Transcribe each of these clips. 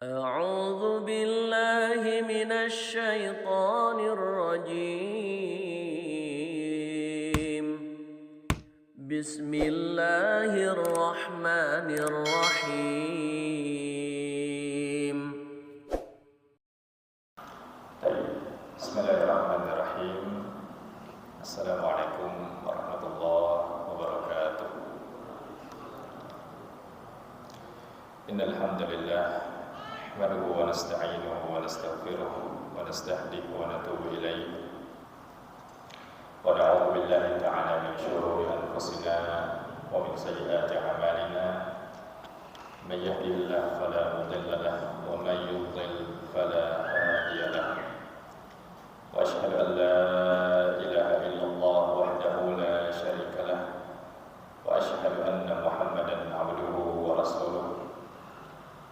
أعوذ بالله من الشيطان الرجيم. بسم الله الرحمن الرحيم. بسم الله الرحمن الرحيم. السلام عليكم ورحمة الله وبركاته. إن الحمد لله نحمده ونستعينه ونستغفره ونستهديه ونتوب إليه ونعوذ بالله تعالى من شرور أنفسنا ومن سيئات أعمالنا. من يهده الله فلا مضل له ومن يضلل فلا هادي له. وأشهد أن لا إله إلا الله وحده لا شريك له وأشهد أن محمدا عبده ورسوله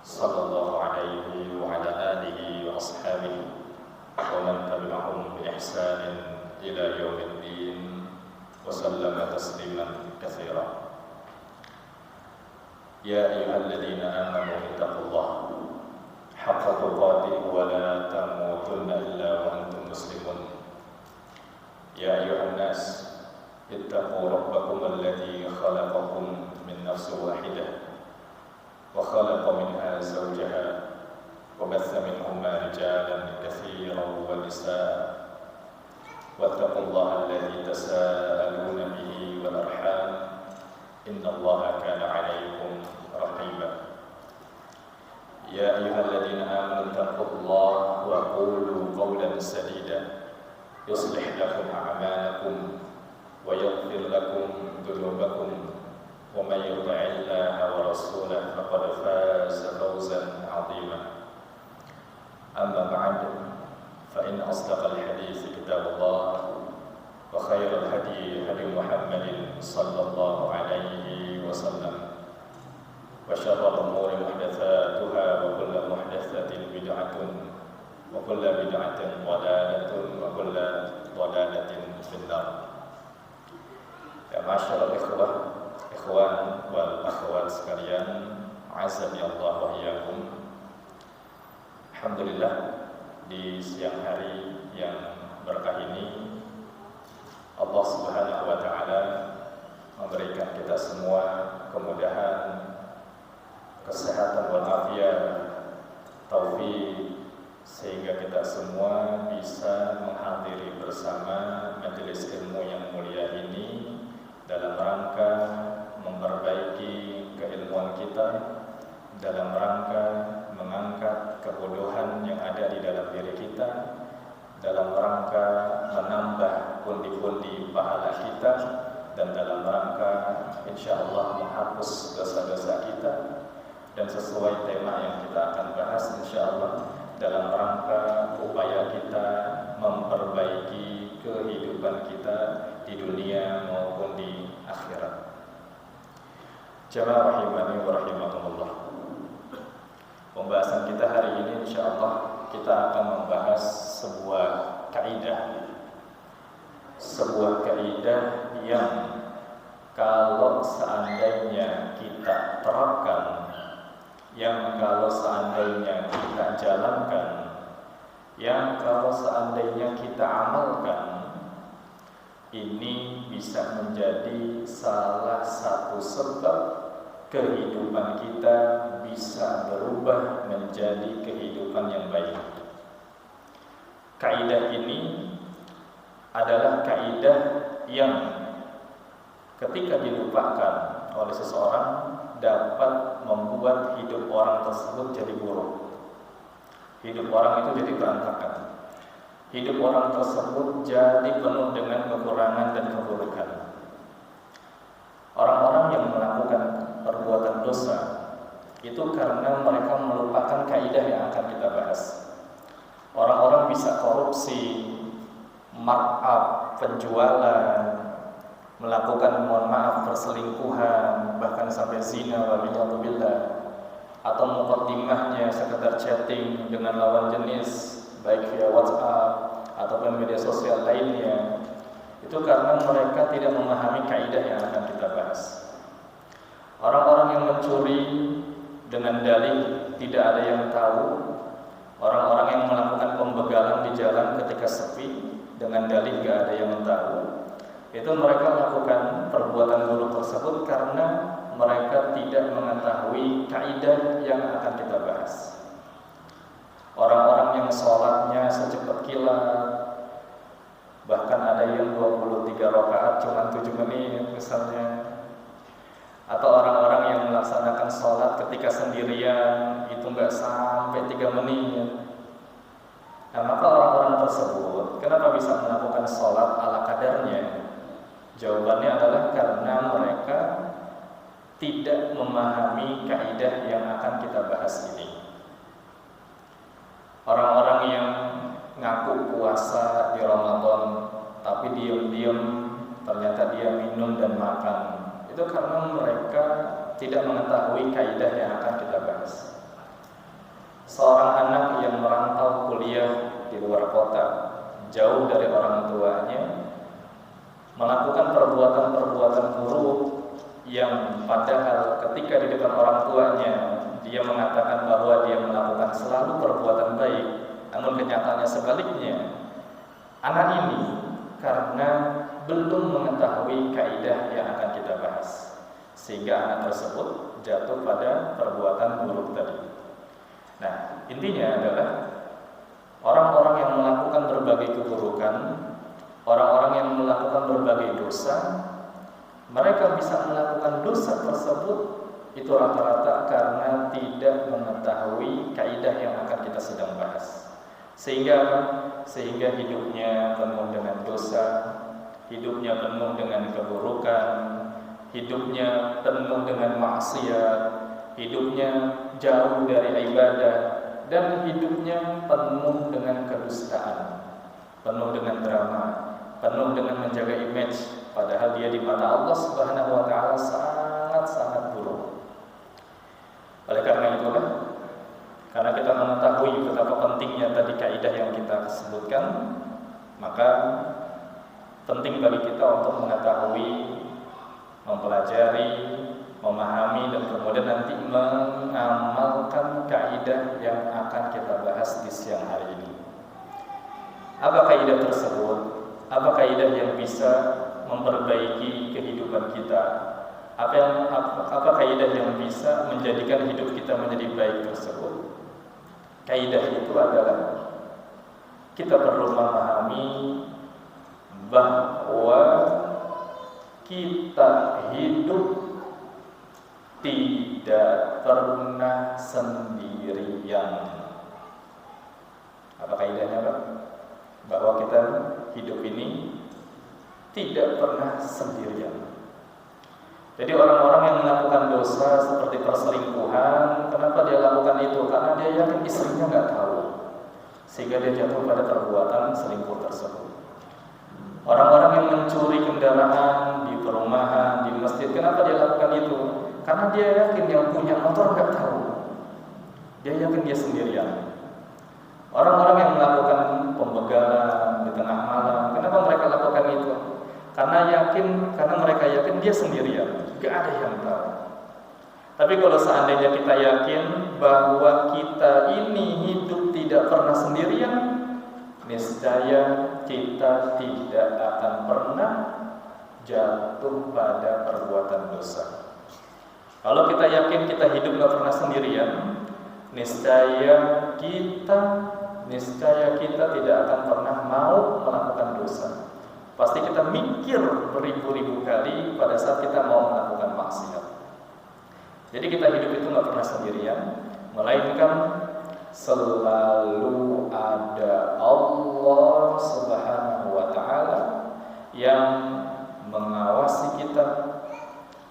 صلى الله عليه وعلى آله وأصحابه ومن تبعهم بإحسان إلى يوم الدين وسلم تسليما كثيرا. يا أيها الذين آمنوا اتقوا الله حق تقاته ولا تموتن إلا وأنتم مسلمون. يا أيها الناس اتقوا ربكم الذي خلقكم من نفس واحدة وخلق منها زوجها وبث منهما رجالا كثيرا ونساء واتقوا الله الذي تساءلون به والأرحام إن الله كان عليكم رقيبا. يا أيها الذين آمنوا اتقوا الله وقولوا قولا سديدا يصلح لكم أعمالكم ويغفر لكم ذنوبكم ومن يطع الله ورسوله فقد فاز فوزا عظيما. أما بعد فإن أصدق الحديث كتاب الله وخير الهدي هدي محمد صلى الله عليه وسلم وشر الأمور محدثاتها وكل محدثة بدعة وكل بدعة ضلالة وكل ضلالة في النار. Ya masyaallah ikhwan wal akhwat sekalian, azani Allah wa iyyakum. Alhamdulillah, di siang hari yang berkah ini Allah Subhanahu wa taala memberikan kita semua kemudahan, kesehatan walafiat, taufik, sehingga kita semua bisa menghadiri bersama majelis ilmu yang mulia ini dalam rangka memperbaiki keilmuan kita, dalam rangka mengangkat kebodohan yang ada di dalam diri kita, dalam rangka menambah pundi-pundi pahala kita, dan dalam rangka insyaallah menghapus dosa-dosa kita. Dan sesuai tema yang kita akan bahas insyaallah dalam rangka upaya kita memperbaiki kehidupan kita di dunia maupun di akhirat. Jamaah rahimani wa rahimakumullah. Pembahasan kita hari ini insyaallah kita akan membahas sebuah kaidah. Sebuah kaidah yang kalau seandainya kita terapkan, yang kalau seandainya kita jalankan, yang kalau seandainya kita amalkan, ini bisa menjadi salah satu sebab kehidupan kita bisa berubah menjadi kehidupan yang baik. Kaidah ini adalah kaidah yang ketika dilupakan oleh seseorang dapat membuat hidup orang tersebut jadi buruk. Hidup orang itu jadi berantakan. Hidup orang tersebut jadi penuh dengan kekurangan dan keburukan. Orang-orang yang melakukan perbuatan dosa itu karena mereka melupakan kaidah yang akan kita bahas. Orang-orang bisa korupsi, markup, penjualan, melakukan mohon maaf perselingkuhan, bahkan sampai zina waliyadzubillah, atau muqaddimahnya sekedar chatting dengan lawan jenis baik via WhatsApp ataupun media sosial lainnya. Itu karena mereka tidak memahami kaidah yang akan kita bahas. Orang-orang yang mencuri dengan dalih tidak ada yang tahu. Orang-orang yang melakukan pembegalan di jalan ketika sepi dengan dalih gak ada yang tahu, itu mereka melakukan perbuatan buruk tersebut karena mereka tidak mengetahui kaidah yang akan kita bahas. Orang-orang yang sholatnya secepat kilat, bahkan ada yang 23 rakaat cuma 7 menit misalnya, atau orang-orang yang melaksanakan sholat ketika sendirian itu nggak sampai 3 menit. Nah, maka orang-orang tersebut kenapa bisa melakukan sholat ala kadarnya? Jawabannya adalah karena mereka tidak memahami kaidah yang akan kita bahas ini. Orang-orang yang ngaku puasa di Ramadan tapi diam-diam ternyata dia minum dan makan, itu karena mereka tidak mengetahui kaidah yang akan kita bahas. Seorang anak yang merantau kuliah di luar kota, jauh dari orang tuanya, melakukan perbuatan-perbuatan buruk yang padahal ketika di depan orang tuanya dia mengatakan bahwa dia melakukan selalu perbuatan baik, namun kenyataannya sebaliknya. Anak ini karena belum mengetahui kaidah yang akan kita bahas, sehingga anak tersebut jatuh pada perbuatan buruk tadi. Nah, intinya adalah orang-orang yang melakukan berbagai keburukan, orang-orang yang melakukan berbagai dosa, mereka bisa melakukan dosa tersebut itu rata-rata karena tidak mengetahui kaidah yang akan kita sedang bahas. Sehingga hidupnya penuh dengan dosa, hidupnya penuh dengan keburukan, hidupnya penuh dengan maksiat, hidupnya jauh dari ibadah, dan hidupnya penuh dengan kedustaan, penuh dengan drama, penuh dengan menjaga image, padahal dia di mata Allah Subhanahu wa taala sangat-sangat buruk. Oleh karena itulah, karena kita mengetahui betapa pentingnya tadi kaidah yang kita sebutkan, maka penting bagi kita untuk mengetahui, mempelajari, memahami, dan kemudian nanti mengamalkan kaidah yang akan kita bahas di siang hari ini. Apa kaidah tersebut? Apa kaidah yang bisa memperbaiki kehidupan kita? Apa kaidah yang bisa menjadikan hidup kita menjadi baik tersebut? Kaidah itu adalah kita perlu memahami bahwa kita hidup tidak pernah sendirian. Apa kaidahnya, Pak? Bahwa kita hidup ini tidak pernah sendirian. Jadi orang-orang yang melakukan dosa seperti perselingkuhan, kenapa dia lakukan itu? Karena dia yakin istrinya nggak tahu, sehingga dia jatuh pada perbuatan selingkuh tersebut. Orang-orang yang mencuri kendaraan di perumahan, di masjid, kenapa dia lakukan itu? Karena dia yakin yang punya motor nggak tahu, dia yakin dia sendirian. Orang-orang yang melakukan pembegalan di tengah malam, kenapa mereka lakukan itu? Karena mereka yakin dia sendirian, gak ada yang tahu. Tapi kalau seandainya kita yakin bahwa kita ini hidup tidak pernah sendirian, niscaya kita tidak akan pernah jatuh pada perbuatan dosa. Kalau kita yakin kita hidup gak pernah sendirian, niscaya kita tidak akan pernah mau melakukan dosa. Pasti kita mikir beribu-ribu kali pada saat kita mau melakukan maksiat. Jadi kita hidup itu gak pernah sendirian, melainkan selalu ada Allah Subhanahu wa ta'ala yang mengawasi kita,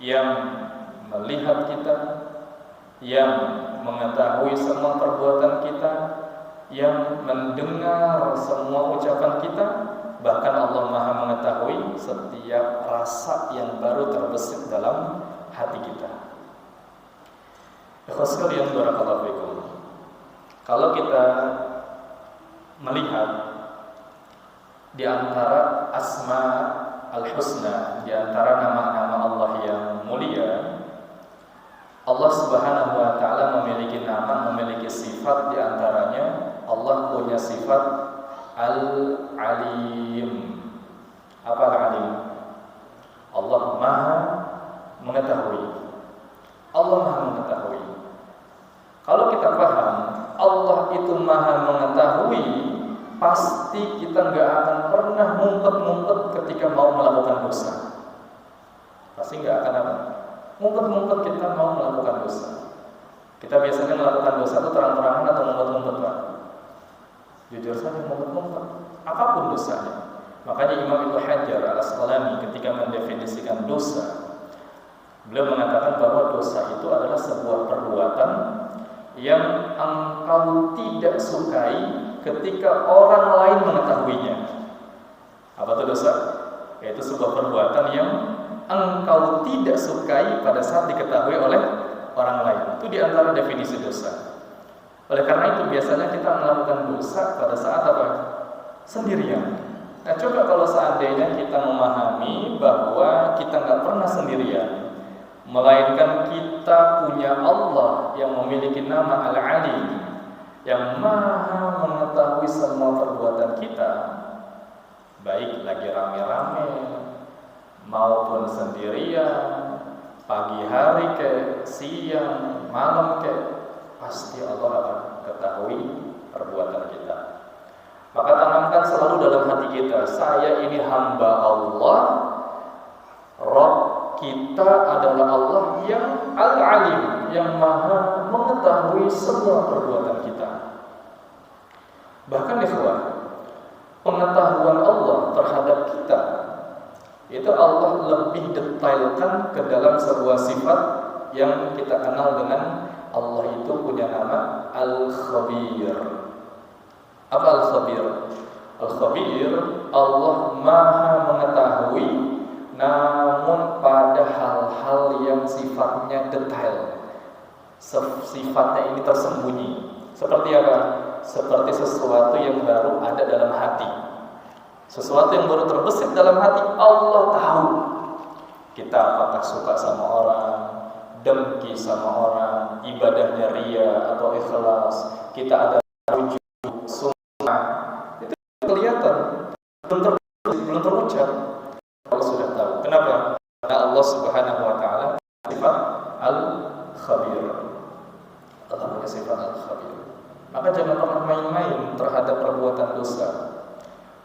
yang melihat kita, yang mengetahui semua perbuatan kita, yang mendengar semua ucapan kita. Bahkan Allah Maha mengetahui setiap rasa yang baru terbesit dalam hati kita. Ikhwas sekalian, barakallahu fikum. Kalau kita melihat di antara asma al-husna, di antara nama-nama Allah yang mulia, Allah Subhanahu wa taala memiliki nama, memiliki sifat, di antaranya Allah punya sifat Al-Alim. Apa Al-Alim? Allah Maha mengetahui. Allah Maha mengetahui. Kalau kita paham Allah itu Maha mengetahui, pasti kita nggak akan pernah ngumpet-ngumpet ketika mau melakukan dosa. Pasti nggak akan apa? Ngumpet-ngumpet kita mau melakukan dosa. Kita biasanya melakukan dosa itu terang-terangan atau ngumpet-ngumpet, Pak? Jujur saja, ngumpet-ngumpet. Apapun dosanya. Makanya Imam Ibnu Hajar Al-Asqalani ketika mendefinisikan dosa, beliau mengatakan bahwa dosa itu adalah sebuah perbuatan yang engkau tidak sukai ketika orang lain mengetahuinya. Apa itu dosa? Yaitu sebuah perbuatan yang engkau tidak sukai pada saat diketahui oleh orang lain. Itu di antara definisi dosa. Oleh karena itu biasanya kita melakukan dosa pada saat apa? Sendirian. Nah, coba kalau seandainya kita memahami bahwa kita nggak pernah sendirian, melainkan kita punya Allah yang memiliki nama Al-Alim, yang Maha mengetahui semua perbuatan kita, baik lagi rame-rame maupun sendirian, pagi hari ke siang, malam ke, pasti Allah akan ketahui perbuatan kita. Maka tanamkan selalu dalam hati kita, saya ini hamba Allah, Rabb kita adalah Allah yang Al-Alim, yang Maha mengetahui semua perbuatan kita. Bahkan ikhwan, pengetahuan Allah terhadap kita itu Allah lebih detailkan ke dalam sebuah sifat yang kita kenal dengan Allah itu punya nama Al-Khabir. Apa Al-Khabir? Al-Khabir, Allah Maha mengetahui, namun pada hal-hal yang sifatnya detail. Sifatnya ini tersembunyi. Seperti apa? Seperti sesuatu yang baru ada dalam hati. Sesuatu yang baru terbesit dalam hati, Allah tahu. Kita apakah suka sama orang, dengki sama orang, ibadahnya ria atau ikhlas, kita ada rujuk, sunnah, itu kelihatan, belum terucap. Allah sudah tahu. Kenapa? Karena Allah Subhanahu wa taala sifat Al-Khabir. Allah punya sifat Al-Khabir. Maka jangan pernah main-main terhadap perbuatan dosa.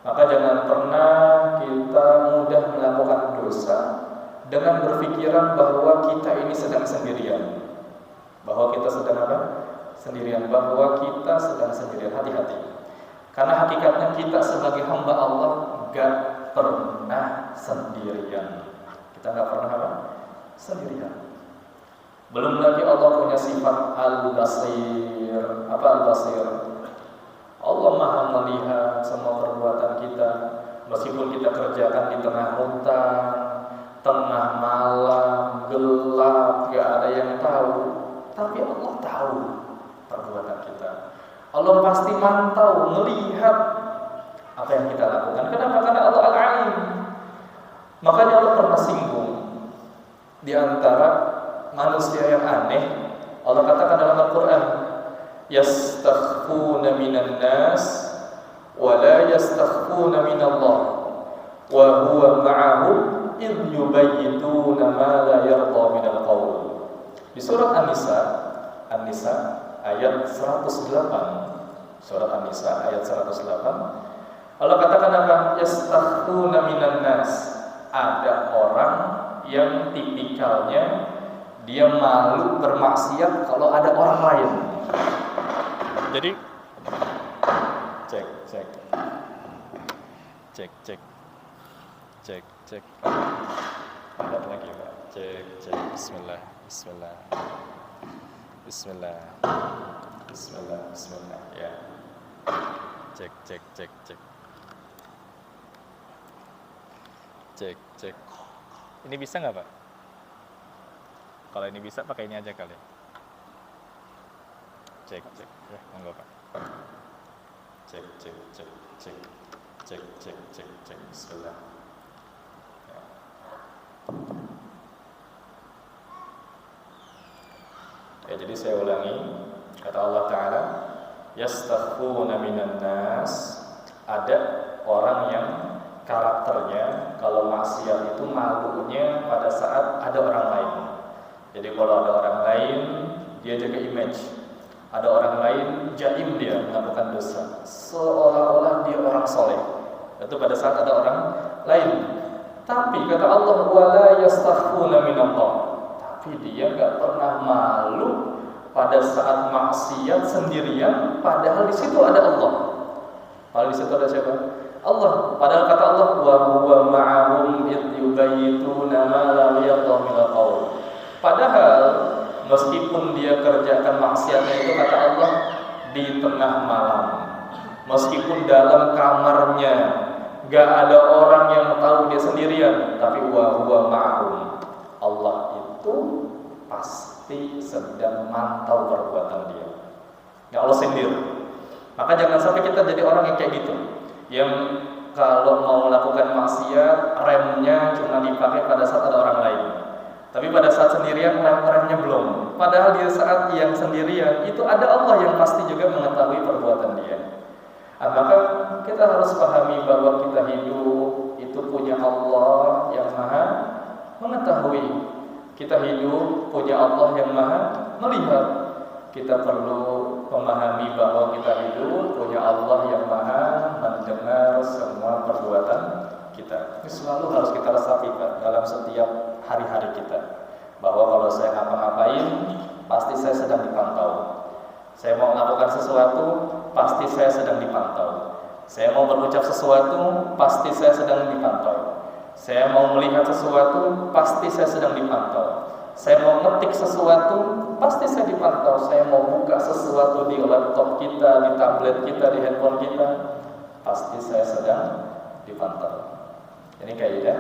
Maka jangan pernah kita mudah melakukan dosa dengan berpikiran bahwa kita ini sedang sendirian. Bahwa kita sedang apa? Sendirian. Bahwa kita sedang sendirian. Hati-hati. Karena hakikatnya kita sebagai hamba Allah gak pernah sendirian. Kita gak pernah apa? Sendirian. Belum lagi Allah punya sifat Al-Basir. Apa Al-Basir? Allah Maha melihat semua perbuatan kita, meskipun kita kerjakan di tengah hutan, tengah malam, gelap, gak ada yang tahu, tapi Allah tahu perbuatan kita. Allah pasti mantau, melihat apa yang kita lakukan. Kenapa? Karena Allah Al-Alim. Makanya Allah pernah singgung di antara manusia yang aneh. Allah katakan dalam Al-Quran, yastakhfuna minan nas wa la yastakhfuna minallah wa huwa ma'ahum idh yubayyituna ma la yarda minal qawl. Di surat An-Nisa ayat 108. Surat An-Nisa ayat 108. Allah katakan apa? Yastakhfuna minan nas. Ada orang yang tipikalnya dia malu bermaksiat kalau ada orang lain. Jadi cek. Ada lagi, Pak. Cek. Bismillah. Ya. Cek. Ini bisa nggak, Pak? Kalau ini bisa, pakai ini aja kali. Cek. Ya, monggo, Pak. Cek. Bismillah. Ya. saya ulangi, kata Allah Ta'ala, yastakhfuna minan nas, ada orang yang karakternya kalau maksiat itu malunya pada saat ada orang lain. Jadi kalau ada orang lain, dia jaga image. Ada orang lain, jaim dia melakukan dosa, seolah-olah dia orang soleh. Itu pada saat ada orang lain. Tapi kata Allah, wala yastakhfuna minallah, tapi dia gak pernah malu pada saat maksiat sendirian, padahal di situ ada Allah. Padahal di situ ada siapa? Allah. Padahal kata Allah, wa huwa ma'ahum id yubayyituna ma la yarda minal qaul. Padahal meskipun dia kerjakan maksiatnya itu, kata Allah, di tengah malam, meskipun dalam kamarnya gak ada orang yang tahu dia sendirian, tapi wa huwa ma'ahum, Allah itu pasti sedang mantau perbuatan dia. Ya Allah sendiri. Maka jangan sampai kita jadi orang yang kayak gitu, yang kalau mau melakukan maksiat remnya cuma dipakai pada saat ada orang lain, tapi pada saat sendirian remnya belum. Padahal di saat yang sendirian itu ada Allah yang pasti juga mengetahui perbuatan dia. Maka kita harus pahami bahwa kita hidup itu punya Allah yang maha mengetahui. Kita hidup punya Allah yang maha melihat. Kita perlu memahami bahwa kita hidup punya Allah yang maha mendengar semua perbuatan kita. Ini selalu harus kita resapi, Pak, dalam setiap hari-hari kita, bahwa kalau saya ngapa-ngapain pasti saya sedang dipantau. Saya mau melakukan sesuatu pasti saya sedang dipantau. Saya mau berucap sesuatu pasti saya sedang dipantau. Saya mau melihat sesuatu pasti saya sedang dipantau. Saya mau ngetik sesuatu pasti saya dipantau. Saya mau buka sesuatu di laptop kita, di tablet kita, di handphone kita, pasti saya sedang dipantau. Ini kaidah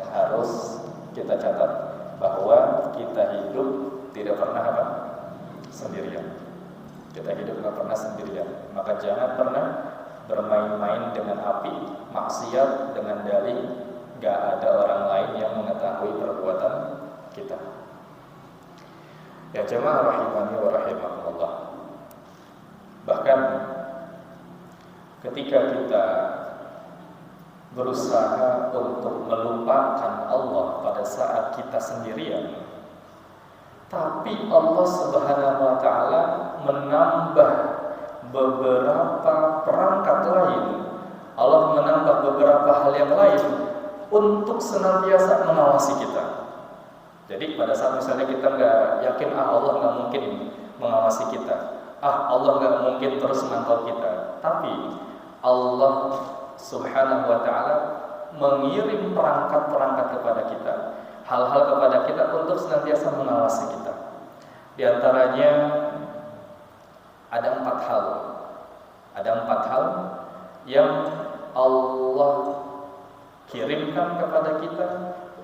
yang harus kita catat, bahwa kita hidup tidak pernah apa? Sendirian. Kita hidup tidak pernah sendirian. Maka jangan pernah bermain-main dengan api maksiat dengan dalih gak ada orang lain yang mengetahui perbuatan kita. Ya jemaah rahimani wa rahimakumullah. Bahkan ketika kita berusaha untuk melupakan Allah pada saat kita sendirian, tapi Allah Subhanahu wa ta'ala menambah beberapa perangkat lain. Allah menambah beberapa hal yang lain untuk senantiasa mengawasi kita. Jadi pada saat misalnya kita nggak yakin, Allah nggak mungkin mengawasi kita, Allah nggak mungkin terus memantau kita, tapi Allah Subhanahu wa ta'ala mengirim perangkat-perangkat kepada kita, hal-hal kepada kita untuk senantiasa mengawasi kita. Di antaranya ada 4 hal. Ada 4 hal yang Allah kirimkan kepada kita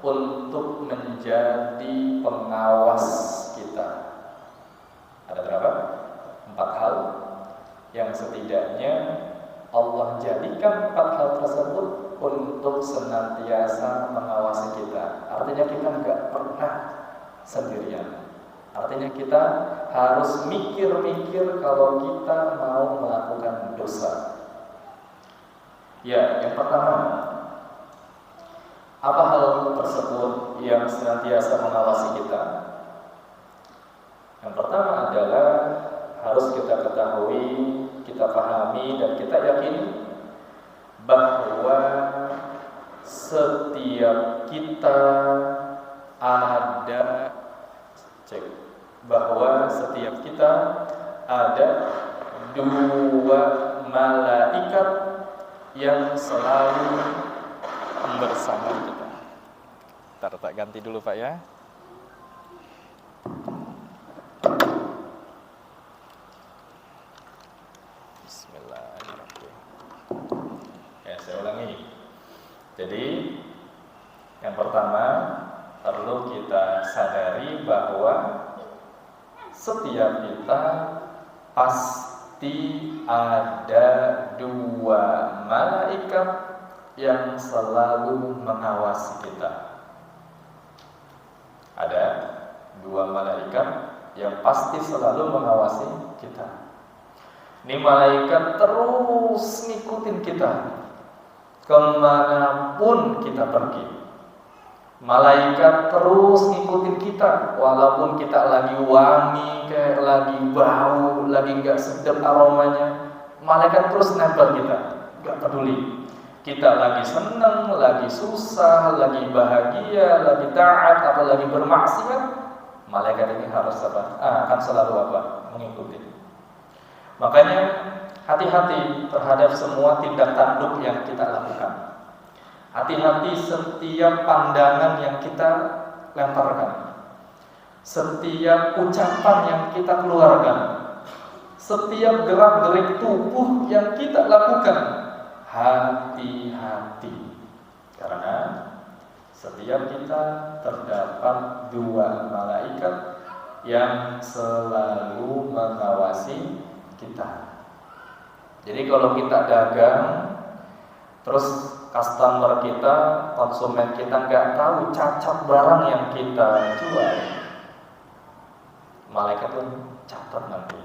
untuk menjadi pengawas kita. Ada berapa? 4 hal yang setidaknya Allah jadikan 4 hal tersebut untuk senantiasa mengawasi kita. Artinya kita nggak pernah sendirian. Artinya kita harus mikir-mikir kalau kita mau melakukan dosa. Ya, yang pertama, apa hal tersebut yang senantiasa mengawasi kita? Yang pertama adalah harus kita ketahui, kita pahami, dan kita yakini bahwa setiap kita ada dua malaikat yang selalu bersama kita. Ntar tak ganti dulu Pak ya. Bismillahirrahmanirrahim. Ya, saya ulangi. Jadi yang pertama perlu kita sadari bahwa setiap kita pasti ada dua malaikat yang selalu mengawasi kita. Ada dua malaikat yang pasti selalu mengawasi kita. Ini malaikat terus ngikutin kita kemanapun kita pergi. Malaikat terus ngikutin kita, walaupun kita lagi wangi, kayak lagi bau, lagi nggak sedap aromanya, malaikat terus nempel kita, nggak peduli. Kita lagi senang, lagi susah, lagi bahagia, lagi taat atau lagi bermaksiat, malaikat ini harus apa? Akan selalu apa? Mengikuti. Makanya hati-hati terhadap semua tindak tanduk yang kita lakukan. Hati-hati setiap pandangan yang kita lemparkan, setiap ucapan yang kita keluarkan, setiap gerak-gerik tubuh yang kita lakukan. Hati-hati, karena setiap kita terdapat dua malaikat yang selalu mengawasi kita. Jadi kalau kita dagang, terus customer kita, konsumen kita nggak tahu cacat barang yang kita jual, malaikat pun catat nanti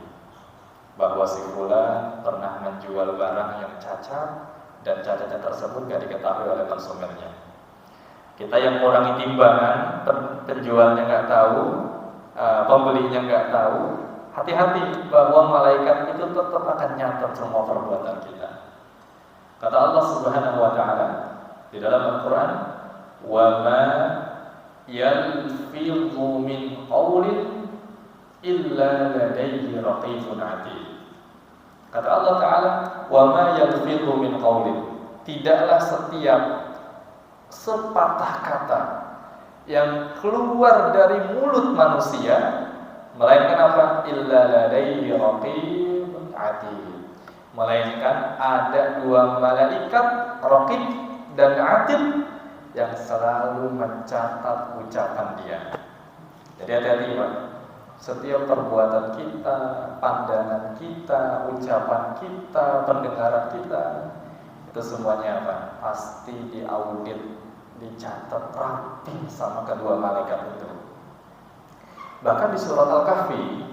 bahwa si fulan pernah menjual barang yang cacat dan cacatnya tersebut nggak diketahui oleh konsumennya. Kita yang mengurangi timbangan, penjualnya nggak tahu, pembelinya nggak tahu. Hati-hati bahwa malaikat itu tetap akan nyatat semua perbuatan kita. Kata Allah Subhanahu wa taala di dalam Al-Qur'an, "Wa ma yalfidhu min qawlin illa ladayhi raqibun 'atid." Kata Allah taala, "Wa ma yalfidhu min qawlin." Tidaklah setiap sepatah kata yang keluar dari mulut manusia melainkan apa? Illa ladayhi raqibun 'atid. Melainkan ada dua malaikat, Raqib dan Atid, yang selalu mencatat ucapan dia. Jadi hati-hati Pak. Setiap perbuatan kita, pandangan kita, ucapan kita, pendengaran kita, itu semuanya apa? Pasti diaudit, dicatat rapi sama kedua malaikat itu. Bahkan di surat Al-Kahfi,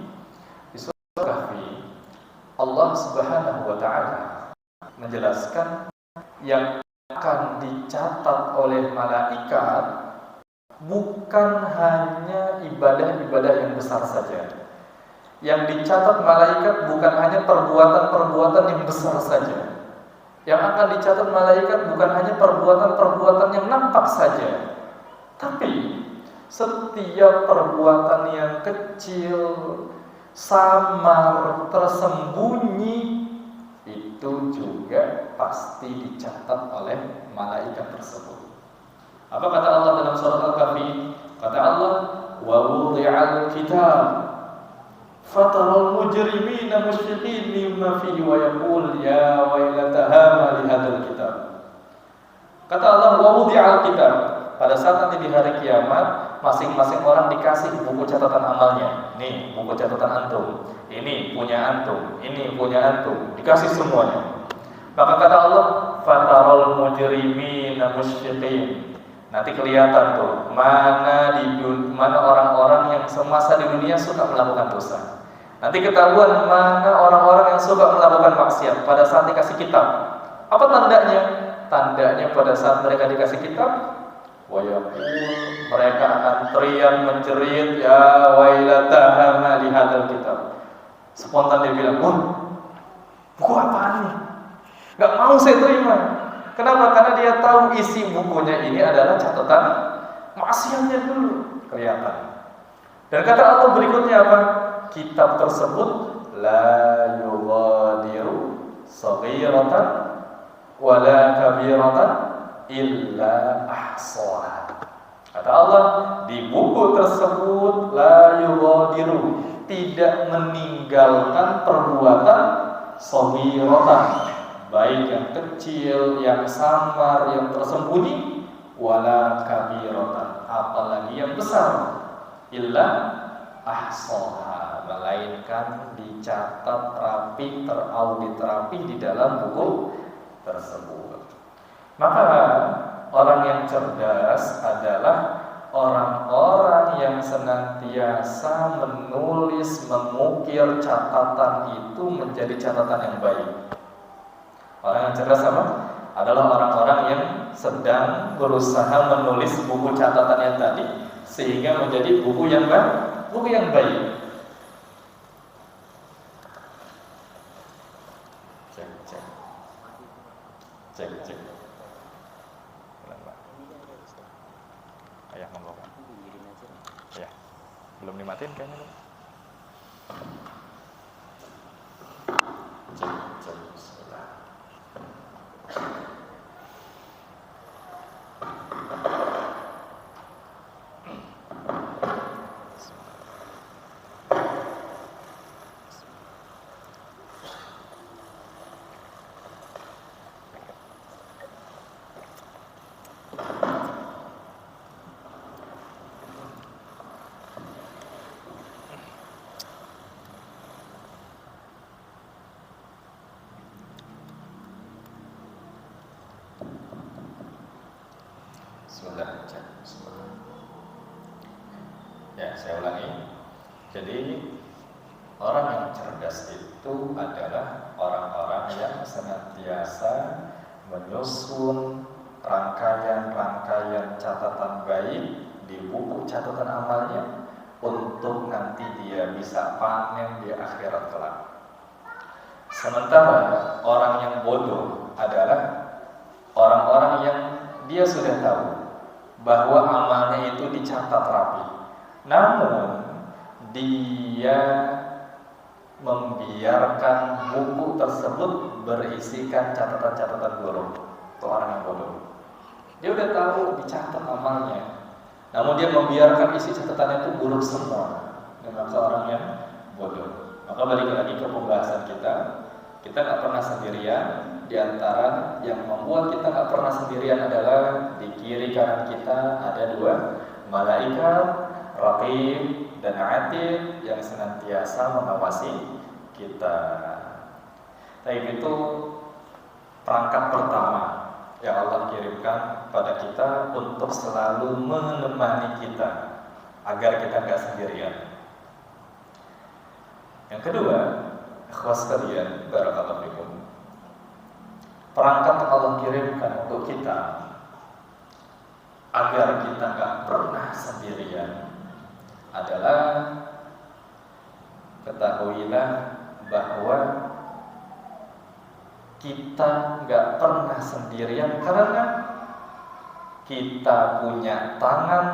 Allah Subhanahu wa taala menjelaskan yang akan dicatat oleh malaikat bukan hanya ibadah-ibadah yang besar saja. Yang dicatat malaikat bukan hanya perbuatan-perbuatan yang besar saja. Yang akan dicatat malaikat bukan hanya perbuatan-perbuatan yang nampak saja. Tapi setiap perbuatan yang kecil, samar, tersembunyi, itu juga pasti dicatat oleh malaikat tersebut. Apa kata Allah dalam surat Al-Kahfi? Kata Allah, "Wa wudi'al kitab fataral mujrimina mushfiqin mimma fihi wa yaqul ya wailataha ma li hadzal kitab." Kata Allah, "Wa wudi'al kitab." Pada saat nanti di hari kiamat, masing-masing orang dikasih buku catatan amalnya. Nih, buku catatan antum. Ini punya antum. Ini punya antum. Dikasih semuanya. Maka kata Allah, "Fatarul mujrimina musyfiqin." Nanti kelihatan tuh mana orang-orang yang semasa di dunia suka melakukan dosa. Nanti ketahuan mana orang-orang yang suka melakukan maksiat pada saat dikasih kitab. Apa tandanya? Tandanya pada saat mereka dikasih kitab, mereka akan teriak menjerit, ya wailataha ma li hadzal kitab. Spontan dia bilang, "Wah, buku apaan nih? Gak mau saya terima." Kenapa? Karena dia tahu isi bukunya ini adalah catatan maksiatnya dulu, kelihatan. Dan kata Allah berikutnya apa? Kitab tersebut la yughadiru saghiratan wala kabiratan illa ahsaha. Kata Allah, di buku tersebut la yughadiru, tidak meninggalkan perbuatan saghiratan, baik yang kecil, yang samar, yang tersembunyi, wala kabiratan, apalagi yang besar, illa ahsaha, melainkan dicatat rapi, teraudit rapi di dalam buku tersebut. Maka orang yang cerdas adalah orang-orang yang senantiasa menulis, mengukir catatan itu menjadi catatan yang baik. Orang yang cerdas apa? Adalah orang-orang yang sedang berusaha menulis buku catatannya tadi sehingga menjadi buku yang baik, buku yang baik. Cek. Ayah monggo. Ya. Belum dimatiin kayaknya. Cek. Bismillah. Bismillah. Ya, saya ulangi. Jadi orang yang cerdas itu adalah orang-orang yang senantiasa menyusun rangkaian-rangkaian catatan baik di buku catatan amalnya untuk nanti dia bisa panen di akhirat kelak. Sementara orang yang bodoh adalah orang-orang yang dia sudah tahu bahwa amalnya itu dicatat rapi, namun dia membiarkan buku tersebut berisikan catatan-catatan buruk. Itu orang yang bodoh. Dia udah tahu dicatat amalnya, namun dia membiarkan isi catatannya itu buruk semua. Maka orang yang bodoh. Maka balik lagi ke pembahasan kita nggak pernah sendirian. Di antara yang membuat kita nggak pernah sendirian adalah di kiri kanan kita ada dua malaikat, raqib dan atid yang senantiasa mengawasi kita. Tapi itu perangkat pertama yang Allah kirimkan pada kita untuk selalu menemani kita agar kita nggak sendirian. Yang kedua, ikhwas sekalian, barakallahu fikum. Perangkat yang Allah kirimkan untuk kita agar kita nggak pernah sendirian adalah ketahuilah bahwa kita nggak pernah sendirian karena kita punya tangan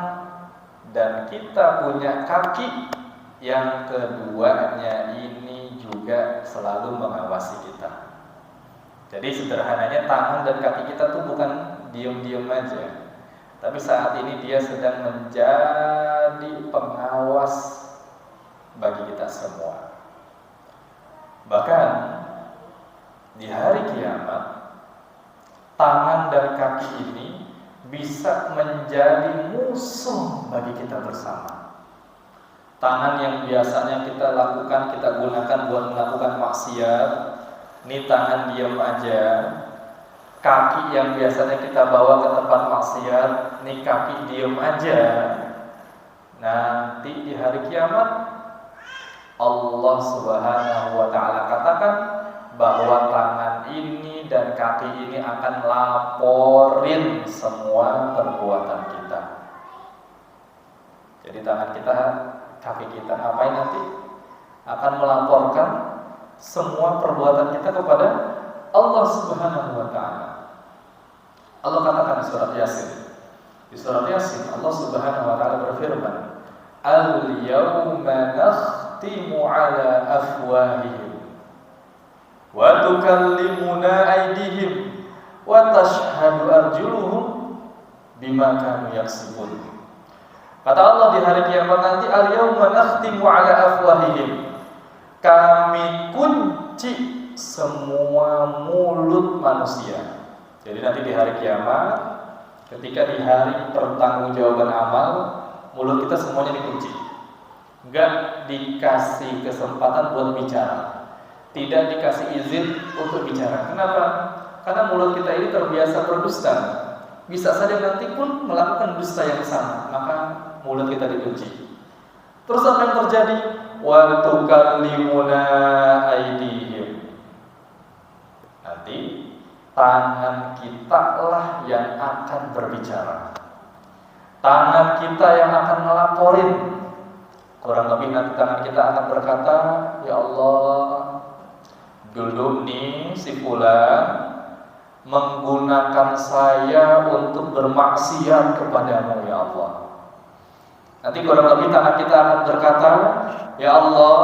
dan kita punya kaki yang keduanya ini juga selalu mengawasi kita. Jadi sederhananya tangan dan kaki kita tuh bukan diam-diam aja, tapi saat ini dia sedang menjadi pengawas bagi kita semua. Bahkan di hari kiamat, tangan dan kaki ini bisa menjadi musuh bagi kita bersama. Tangan yang biasanya kita lakukan, kita gunakan buat melakukan maksiat, ini tangan diam aja. Kaki yang biasanya kita bawa ke tempat maksiat, ini kaki diam aja. Nanti di hari kiamat Allah Subhanahu wa ta'ala katakan bahwa tangan ini dan kaki ini akan laporin semua perbuatan kita. Jadi tangan kita, kaki kita ngapain nanti? Akan melaporkan semua perbuatan kita kepada Allah Subhanahu wa ta'ala. Allah katakan di surat Yasin. Di surat Yasin Allah Subhanahu wa ta'ala berfirman, "Al-yawma nakhtimu 'ala afwahihim wa tukallimuna aydihim wa tashhadu arjuluhum bima kanu yaksibun." Kata Allah di hari kiamat nanti, "Al-yawma nakhtimu 'ala afwahihim." Kami kunci semua mulut manusia. Jadi nanti di hari kiamat, ketika di hari pertanggungjawaban amal, mulut kita semuanya dikunci. Enggak dikasih kesempatan buat bicara, tidak dikasih izin untuk bicara. Kenapa? Karena mulut kita ini terbiasa berdusta. bisa saja nanti pun melakukan dusta yang sama, maka mulut kita dikunci. Terus apa yang terjadi? Wa tukallimuna aydihim. Nanti tangan kita lah yang akan berbicara. Tangan kita yang akan ngelaporin. Kurang lebih nanti tangan kita akan berkata, ya Allah, dulu nih si fulan menggunakan saya untuk bermaksiat kepadamu ya Allah. Nanti kurang lebih tangan kita akan berkata, ya Allah,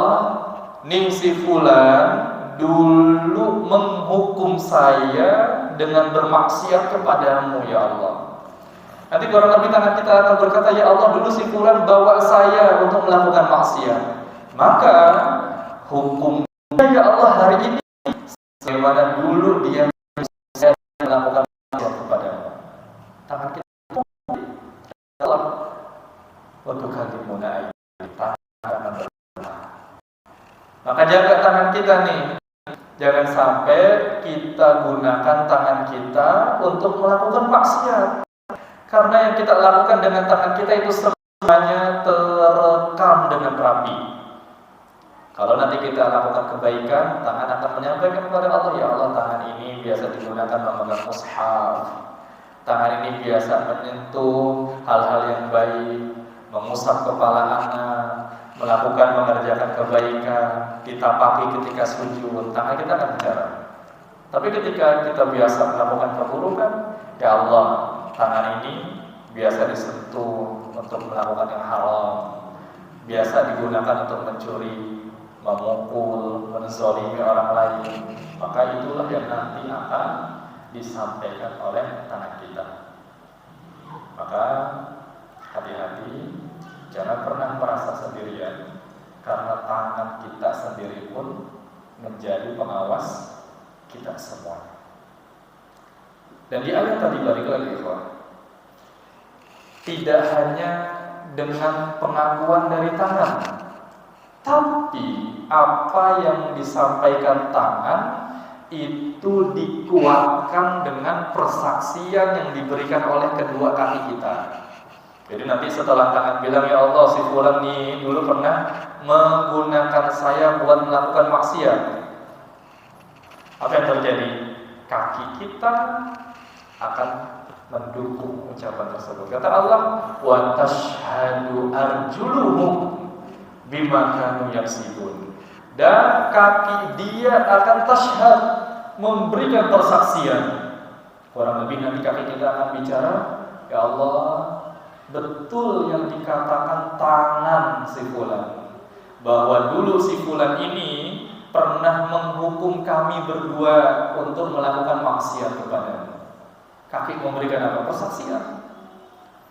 nih si fulan dulu menghukum saya dengan bermaksiat kepadamu ya Allah. Nanti kurang lebih tangan kita akan berkata, ya Allah, dulu si fulan bawa saya untuk melakukan maksiat, maka hukumnya ya Allah hari ini bagaimana dulu dia melakukan maksiat kepadamu. Tangan kita Allah untuk kalimuna tangan berdoa. Maka jaga tangan kita nih, jangan sampai kita gunakan tangan kita untuk melakukan maksiat. Karena yang kita lakukan dengan tangan kita itu semuanya terekam dengan rapi. Kalau nanti kita lakukan kebaikan, tangan akan menyampaikan kepada Allah, ya Allah, tangan ini biasa digunakan memegang mushaf. Tangan ini biasa menyentuh hal-hal yang baik, mengusap kepala anak, melakukan mengerjakan kebaikan, ditapaki ketika sujud. Tangan kita akan bicara. Tapi ketika kita biasa melakukan keburukan, ya Allah, tangan ini biasa disentuh untuk melakukan yang haram, biasa digunakan untuk mencuri, memukul, menzalimi orang lain. Maka itulah yang nanti akan disampaikan oleh tangan kita. Maka hati-hati, jangan pernah merasa sendirian, karena tangan kita sendiri pun menjadi pengawas kita semua. Dan di ayat tadi balik lagi, tidak hanya dengan pengakuan dari tangan, tapi apa yang disampaikan tangan itu dikuatkan dengan persaksian yang diberikan oleh kedua kaki kita. Jadi nanti setelah tangan bilang, ya Allah, si fulan nih dulu pernah menggunakan saya buat melakukan maksiat, apa yang terjadi? Kaki kita akan mendukung ucapan tersebut. Kata Allah, wa tashhadu arjuluhum bima kanu yaksibun. Dan kaki dia akan tashhad, memberikan persaksian. Kurang lebih nanti kaki kita akan bicara, ya Allah, betul yang dikatakan tangan si fulan, bahwa dulu si fulan ini pernah menghukum kami berdua untuk melakukan maksiat kepadamu. Kaki memberikan apa? Persaksian.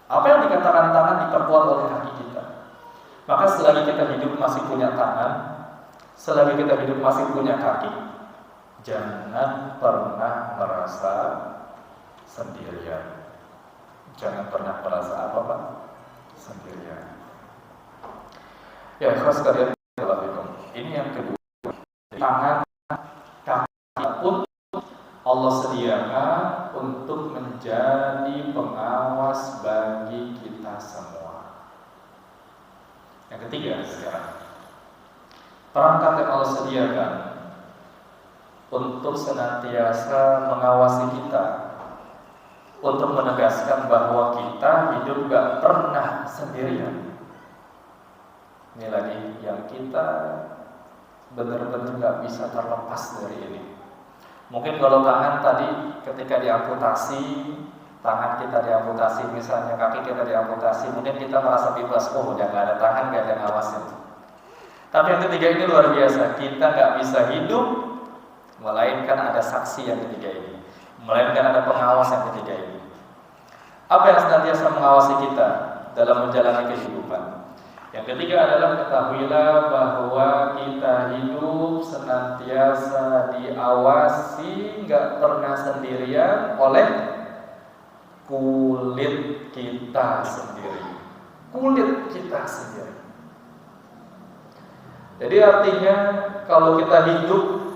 Apa yang dikatakan tangan diperkuat oleh kaki kita. Maka selagi kita hidup masih punya tangan, selagi kita hidup masih punya kaki, jangan pernah merasa sendirian. Jangan pernah merasa apa Pak? Sendirian. Ya, khas kalian, ini yang kedua. Tangan kaki pun Allah sediakan untuk menjadi pengawas bagi kita semua. Yang ketiga sekarang, perangkat yang Allah sediakan untuk senantiasa mengawasi kita, untuk menegaskan bahwa kita hidup gak pernah sendirian. Ini lagi yang kita benar-benar gak bisa terlepas dari ini. Mungkin kalau tangan tadi ketika diamputasi, tangan kita diamputasi, misalnya kaki kita diamputasi, mungkin kita merasa bebas, oh udah gak ada tangan, gak ada yang ngawasin. Tapi yang ketiga ini luar biasa, kita gak bisa hidup melainkan ada saksi yang ketiga ini, melainkan ada pengawas yang ketiga ini. Apa yang senantiasa mengawasi kita dalam menjalani kehidupan? Yang ketiga adalah ketahuilah bahwa kita hidup senantiasa diawasi, gak pernah sendirian oleh kulit kita sendiri. Kulit kita sendiri. Jadi artinya kalau kita hidup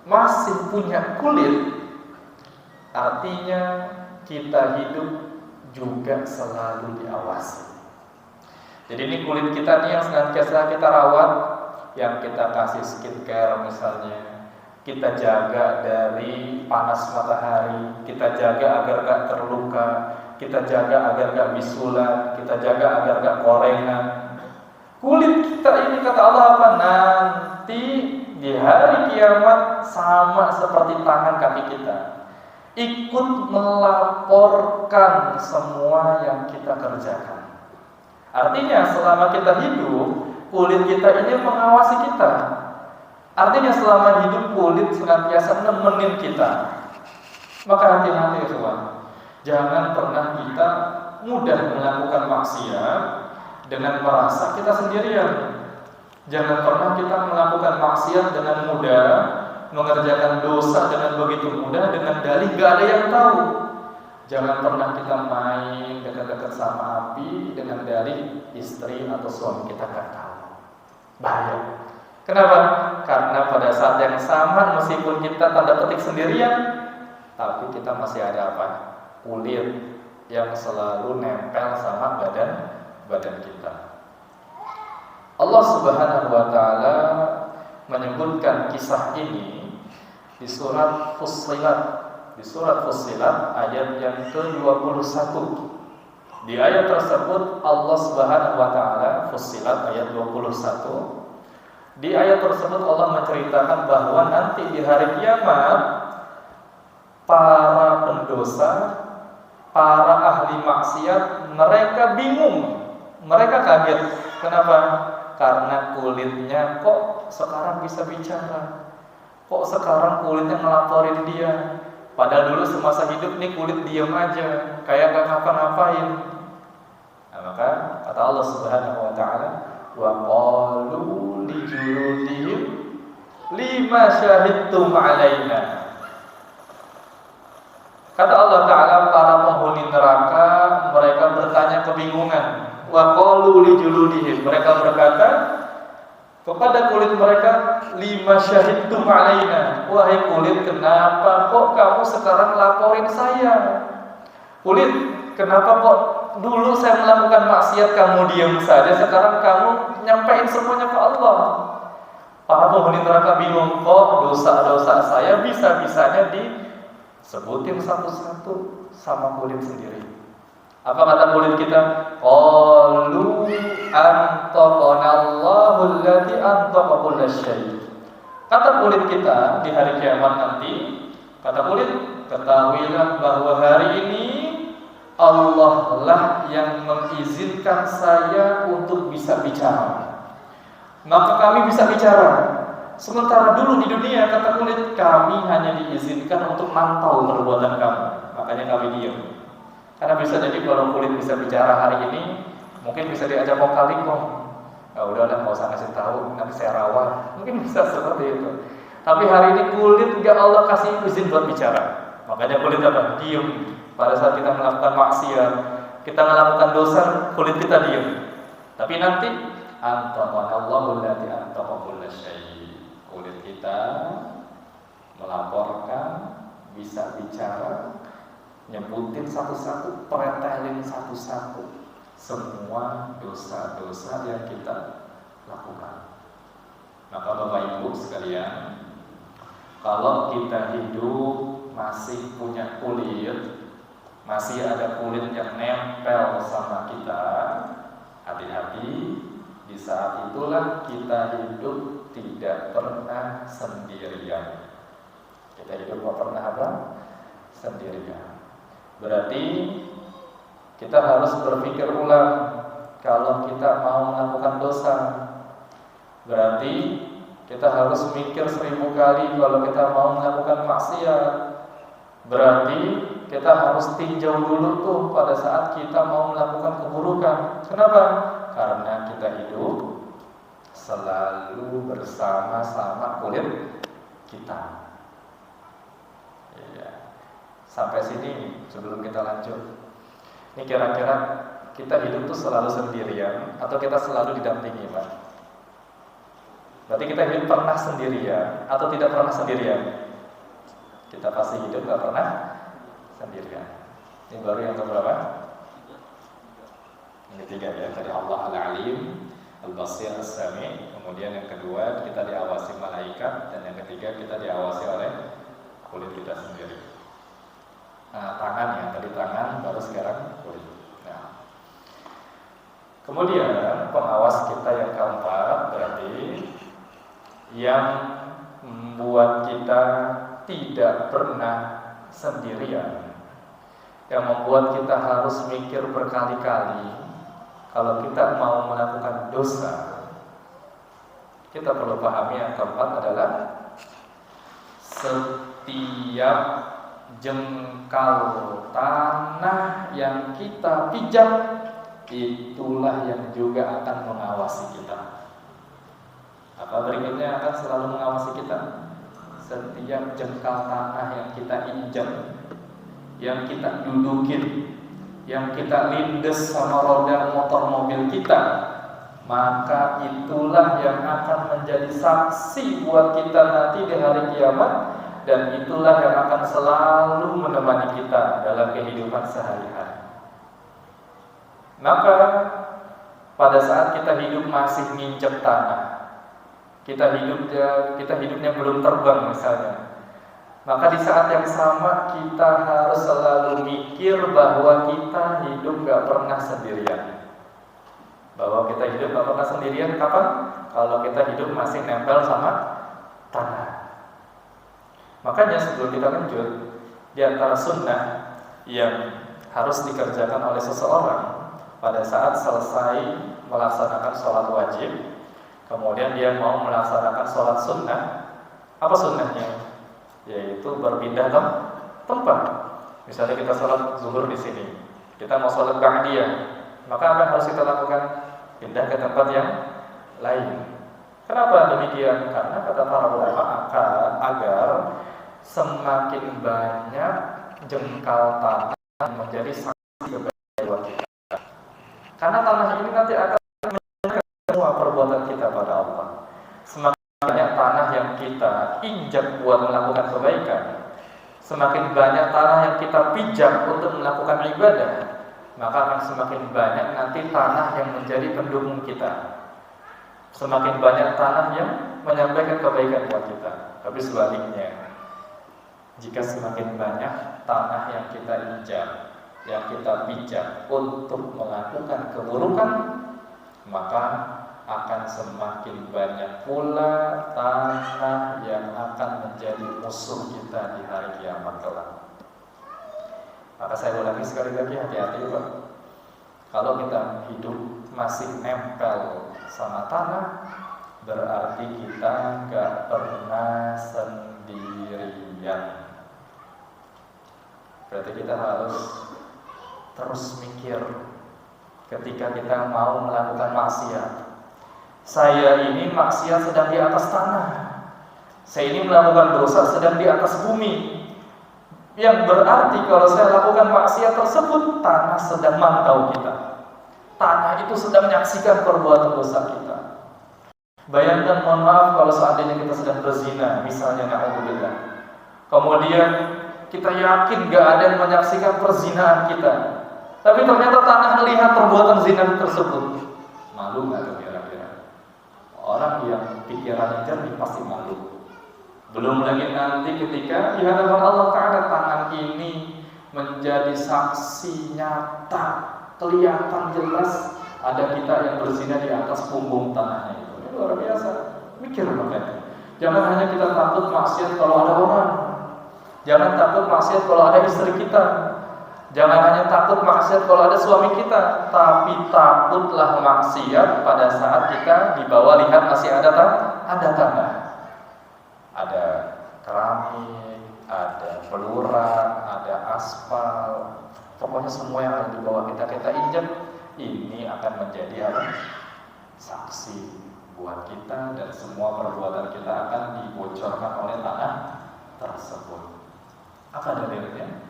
masih punya kulit, artinya kita hidup juga selalu diawasi. Jadi ini kulit kita nih yang senantiasa kita rawat, yang kita kasih skincare misalnya, kita jaga dari panas matahari, kita jaga agar gak terluka, kita jaga agar gak bisulan, kita jaga agar gak korengan. Kulit kita ini kata Allah apa? Nanti di hari kiamat sama seperti tangan kaki kita, ikut melaporkan semua yang kita kerjakan. Artinya selama kita hidup, kulit kita ini mengawasi kita. Artinya selama hidup kulit senantiasa nemenin kita. Maka hati-hati teman, jangan pernah kita mudah melakukan maksiat dengan merasa kita sendirian. Jangan pernah kita melakukan maksiat dengan mudah, mengerjakan dosa dengan begitu mudah dengan dalih gak ada yang tahu. Jangan pernah kita main dekat-dekat sama api dengan dalih istri atau suami kita gak tahu. Bahaya. Kenapa? Karena pada saat yang sama meskipun kita tanda petik sendirian, tapi kita masih ada apa? Kulit yang selalu nempel sama badan kita. Allah Subhanahu wa taala menyebutkan kisah ini di surat Fussilat. Di surat Fussilat ayat yang ke-21. Di ayat tersebut Allah Subhanahu wa taala, Fussilat ayat 21. Di ayat tersebut Allah menceritakan bahwa nanti di hari kiamat para pendosa, para ahli maksiat, mereka bingung, mereka kaget. Kenapa? Karena kulitnya kok sekarang bisa bicara, kok sekarang kulitnya ngelaporin dia. Padahal dulu semasa hidup nih kulit diam aja, kayak gak ngapa-ngapain. Nah, maka kata Allah Subhanahu wa taala, wa qalu li juludihim lima syahidtum alaina. Kata Allah taala, para penghuni neraka mereka bertanya kebingungan. Wa qalu li juludihim, mereka berkata kepada kulit mereka, lima syahidtum alaina. Wahai kulit, kenapa kok kamu sekarang laporin saya? Kulit, kenapa kok dulu saya melakukan maksiat kamu diam saja, sekarang kamu nyampein semuanya ke Allah? Para penghuni neraka bingung, kok dosa-dosa saya bisa-bisanya disebutin satu-satu sama kulit sendiri. Apa kata kulit kita? Qalu antaqanallahu allati antaqa kullasyai. Kata kulit kita di hari kiamat nanti, kata kulit, ketahuilah bahwa hari ini Allah lah yang mengizinkan saya untuk bisa bicara. Maka kami bisa bicara. Sementara dulu di dunia, kata kulit, kami hanya diizinkan untuk mantau perbuatan kamu. Makanya kami diam. Karena bisa jadi kalau kulit bisa bicara hari ini, mungkin bisa diajak vokal kok. Ya udah nggak usah ngasih tahu, nanti saya rawat. Mungkin bisa seperti itu. Tapi hari ini kulit nggak Allah kasih izin buat bicara. Makanya kulit apa? Diam. Pada saat kita melakukan maksiat, kita melakukan dosa, kulit kita diam. Tapi nanti antaqanallahu allati antaqa kullasyai. Kulit kita melaporkan, bisa bicara, nyebutin satu-satu, pretelin satu-satu semua dosa-dosa yang kita lakukan. Maka Bapak Ibu sekalian, kalau kita hidup masih punya kulit, masih ada kulit yang nempel sama kita, hati-hati. Di saat itulah kita hidup tidak pernah sendirian. Kita hidup gak pernah apa? Sendirian. Berarti kita harus berpikir ulang kalau kita mau melakukan dosa. Berarti kita harus mikir 1000 kali kalau kita mau melakukan maksiat. Berarti kita harus tinjau dulu tuh pada saat kita mau melakukan keburukan. Kenapa? Karena kita hidup selalu bersama-sama kulit kita. Sampai sini sebelum kita lanjut. Ini kira-kira kita hidup tuh selalu sendirian atau kita selalu didampingi, Pak? Berarti kita hidup pernah sendirian atau tidak pernah sendirian? Kita pasti hidup gak pernah sendirian. Ini baru yang keberapa? Yang ketiga ya, tadi Allah Al-Alim, Al-Basir, As-Sami. Kemudian yang kedua kita diawasi malaikat, dan yang ketiga kita diawasi oleh kulit kita sendiri. Nah, tangan ya, tadi tangan, baru sekarang kulit. Nah, kemudian pengawas kita yang keempat berarti yang membuat kita tidak pernah sendirian, yang membuat kita harus mikir berkali-kali kalau kita mau melakukan dosa. Kita perlu pahami yang keempat adalah setiap jengkal tanah yang kita pijak, itulah yang juga akan mengawasi kita. Apa berikutnya akan selalu mengawasi kita? Setiap jengkal tanah yang kita injak, yang kita dudukin, yang kita lindes sama roda motor mobil kita, maka itulah yang akan menjadi saksi buat kita nanti di hari kiamat, dan itulah yang akan selalu menemani kita dalam kehidupan sehari-hari. Maka pada saat kita hidup masih nginjek tanah, kita hidupnya belum terbang misalnya, maka di saat yang sama kita harus selalu mikir bahwa kita hidup gak pernah sendirian. Bahwa kita hidup gak pernah sendirian kapan? Kalau kita hidup masih nempel sama tanah. Makanya sebelum kita lanjut, di antara sunnah yang harus dikerjakan oleh seseorang pada saat selesai melaksanakan sholat wajib, kemudian dia mau melaksanakan sholat sunnah, apa sunnahnya? Yaitu berpindah tempat. Misalnya kita sholat zuhur di sini, kita mau sholat ba'diyah, maka apa yang harus kita lakukan? Pindah ke tempat yang lain. Kenapa demikian? Karena kata para ulama agar semakin banyak jengkal tanah menjadi saksi kebaikan buat kita. Karena tanah ini nanti akan menunjukkan semua perbuatan kita pada Allah. Semakin banyak tanah yang kita injak buat melakukan kebaikan, semakin banyak tanah yang kita pijak untuk melakukan ibadah, maka akan semakin banyak nanti tanah yang menjadi pendukung kita. Semakin banyak tanah yang menyampaikan kebaikan buat kita. Tapi sebaliknya, jika semakin banyak tanah yang kita injak, yang kita pijak untuk melakukan keburukan, maka akan semakin banyak pula tanah yang akan menjadi musuh kita di hari kiamat kelak. Maka saya ulangi sekali lagi, hati-hati Pak. Kalau kita hidup masih nempel sama tanah, berarti kita gak pernah sendirian. Berarti kita harus terus mikir ketika kita mau melakukan maksiat. Saya ini maksiat sedang di atas tanah, saya ini melakukan dosa sedang di atas bumi. Yang berarti kalau saya lakukan maksiat tersebut, tanah sedang mantau kita. Tanah itu sedang menyaksikan perbuatan dosa kita. Bayangkan, mohon maaf, kalau seandainya kita sedang berzina, misalnya, na'udzubillah. Kemudian kita yakin gak ada yang menyaksikan perzinahan kita, tapi ternyata tanah melihat perbuatan zina tersebut. Malu gak kira-kira? Orang yang pikirannya jernih pasti malu. Belum lagi nanti ketika di hadapan Allah Ta'ala tangan ini menjadi saksi nyata, kelihatan jelas ada kita yang berzina di atas punggung tanahnya itu. Ini luar biasa. Mikir makanya. Jangan hanya kita takut maksiat kalau ada orang. Jangan takut maksiat kalau ada istri kita. Jangan hanya takut maksiat kalau ada suami kita, tapi takutlah maksiat pada saat kita di bawah lihat masih ada tanah. Ada keramik, ada peluran, ada aspal, pokoknya semua yang ada di bawah kita injak, ini akan menjadi apa? Saksi buat kita, dan semua perbuatan kita akan dibocorkan oleh tanah tersebut. Apa dalilnya?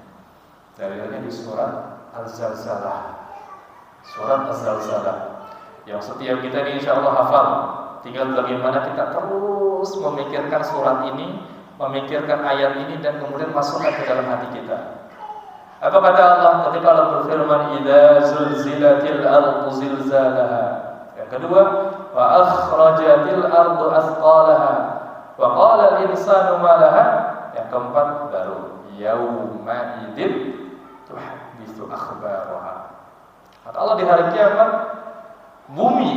Dalilnya di surat Az-Zalzalah. Surat Az-Zalzalah yang setiap kita ini insya Allah hafal. Tinggal bagaimana kita terus memikirkan surat ini, memikirkan ayat ini, dan kemudian masukkan ke dalam hati kita. Apa kata Allah ketika Allah berfirman, "Idza zulzilatil ardu zilzalaha." Yang kedua, "Wa akhrajatil ardu athqalaha wa qala al-insanu ma laha." Yang keempat baru yauma idzin tuhadditsu akhbaraha. Kata Allah di hari kiamat, bumi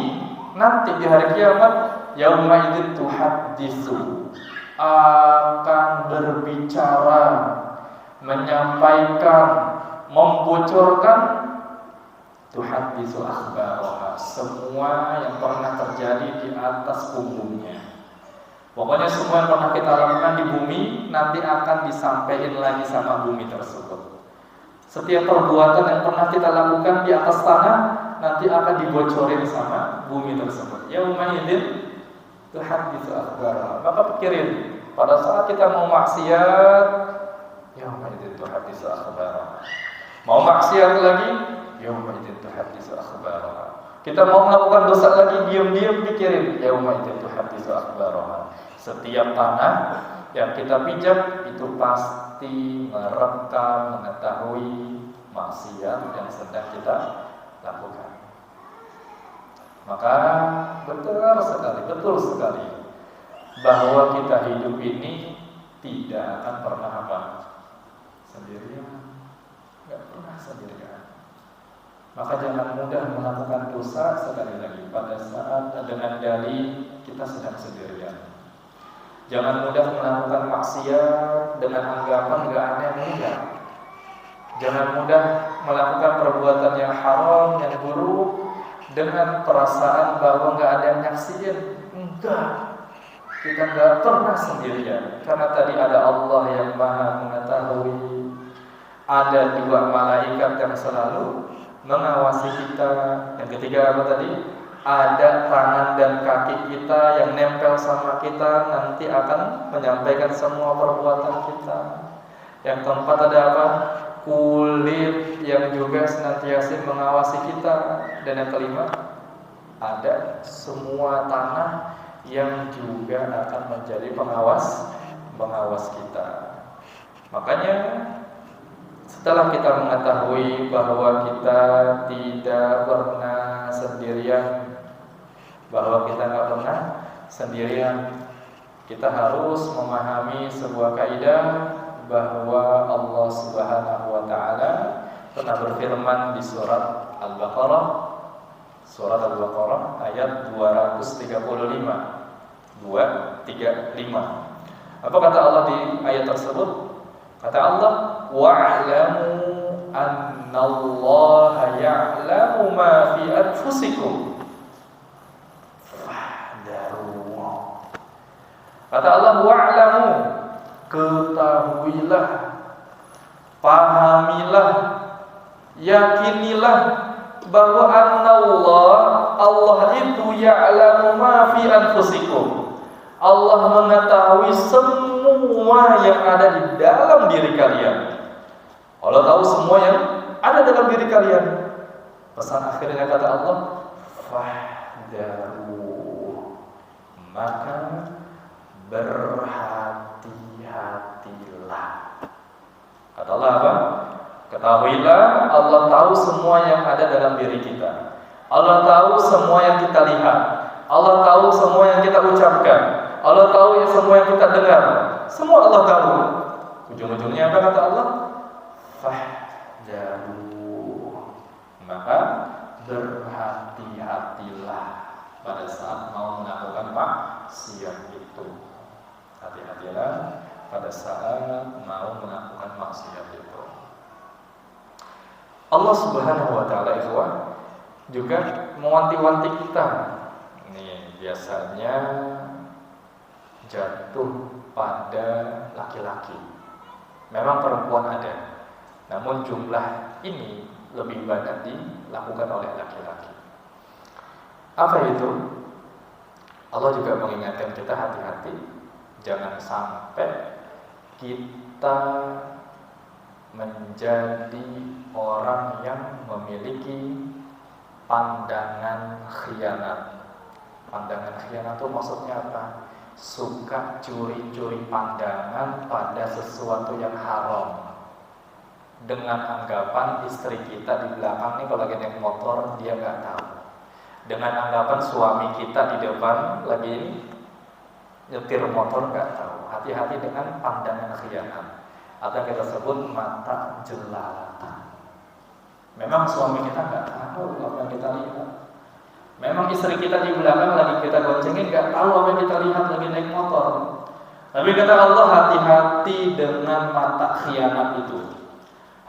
nanti di hari kiamat yauma idzin tuhadditsu akan berbicara, menyampaikan, membocorkan tuhadditsu akhbaraha, semua yang pernah terjadi di atas punggungnya. Pokoknya semua yang pernah kita lakukan di bumi nanti akan disampaikan lagi sama bumi tersebut. Setiap perbuatan yang pernah kita lakukan di atas tanah nanti akan dibocorin sama bumi tersebut. Yauma idzin tuhadditsu akhbaraha. Maka pikirin, pada saat kita mau maksiat, yauma idzin tuhadditsu akhbaraha. Mau maksiat lagi, yauma idzin tuhadditsu akhbaraha. Kita mau melakukan dosa lagi, diam-diam pikirin, yauma idzin tuhadditsu akhbaraha. Setiap tanah yang kita pijak itu pasti merekam, mengetahui maksiat yang sedang kita lakukan. Maka betul sekali bahwa kita hidup ini tidak akan pernah apa? Sendirian. Tidak pernah sendirian. Maka jangan mudah melakukan dosa sekali lagi pada saat dengan dalih kita sedang sendirian. Jangan mudah melakukan maksiat dengan anggapan nggak ada yang mudah. Jangan mudah melakukan perbuatan yang haram, yang buruk dengan perasaan bahwa nggak ada yang nyaksiin. Enggak, kita nggak pernah sendirian. Karena tadi ada Allah yang Maha mengetahui, ada dua malaikat yang selalu mengawasi kita. Yang ketiga apa tadi? Ada tangan dan kaki kita yang nempel sama kita, nanti akan menyampaikan semua perbuatan kita. Yang keempat ada apa? Kulit yang juga senantiasa mengawasi kita. Dan yang kelima, ada semua tanah yang juga akan menjadi pengawas kita. Makanya setelah kita mengetahui bahwa kita tidak pernah sendirian, bahwa kita nggak pernah sendirian, kita harus memahami sebuah kaidah bahwa Allah Subhanahu wa taala pernah berfirman di surat Al-Baqarah, ayat 235. Apa kata Allah di ayat tersebut? Kata Allah, wa'lamu annallaha ya'lamu ma fi anfusikum. Kata Allah, wa'lamu, ketahuilah, pahamilah, yakinilah bahwa Allah itu ya'lamu ma fi anfusikum. Allah mengetahui semua yang ada di dalam diri kalian. Allah tahu semua yang ada dalam diri kalian. Pesan akhirnya kata Allah, fahdaru, maka berhati-hatilah. Kata Allah apa? Ketahuilah, Allah tahu semua yang ada dalam diri kita. Allah tahu semua yang kita lihat. Allah tahu semua yang kita ucapkan. Allah tahu yang semua yang kita dengar. Semua Allah tahu. Ujung-ujungnya apa kata Allah? Fahdaru, maka berhati-hatilah pada saat mau melakukan maksiat itu. Hati-hatilah pada saat mau melakukan maksiat itu. Allah Subhanahu wa taala ikhwan juga mewanti-wanti kita. Ini biasanya jatuh pada laki-laki. Memang perempuan ada, namun jumlah ini lebih banyak dilakukan oleh laki-laki. Apa itu? Allah juga mengingatkan kita hati-hati, jangan sampai kita menjadi orang yang memiliki pandangan khianat. Pandangan khianat itu maksudnya apa? Suka curi-curi pandangan pada sesuatu yang haram. dengan anggapan istri kita di belakang nih kalau lagi naik motor dia nggak tahu, dengan anggapan suami kita di depan lagi nyetir motor nggak tahu. Hati-hati dengan pandangan khianat atau yang kita sebut mata jelalatan. Memang suami kita nggak tahu apa yang kita lihat. Memang istri kita di belakang lagi kita goncengin nggak tahu apa yang kita lihat lagi naik motor. Tapi kata Allah, hati-hati dengan mata khianat itu.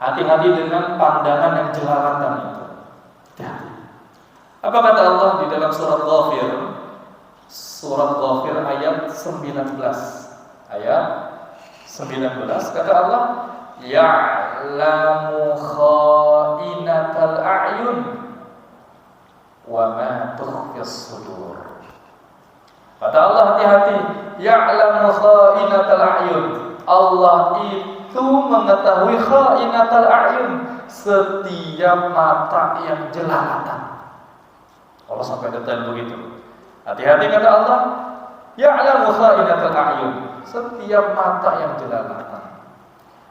Hati-hati dengan pandangan yang jelalatan itu. Hati-hati. Apa kata Allah di dalam surat Ghafir? Surat Ghafir ayat 19. Ayat 19 kata Allah, ya'lamu kha'inatal a'yun wa ma tukhfis sudur. Kata Allah, hati-hati, ya'lamu kha'inatal a'yun. Allah itu mengetahui kha'inatal a'yun, setiap mata yang jelalatan. Allah sampai detail begitu. Hati-hati kata Allah, ya'lamu kha'inatal a'yun, setiap mata yang jelalatan.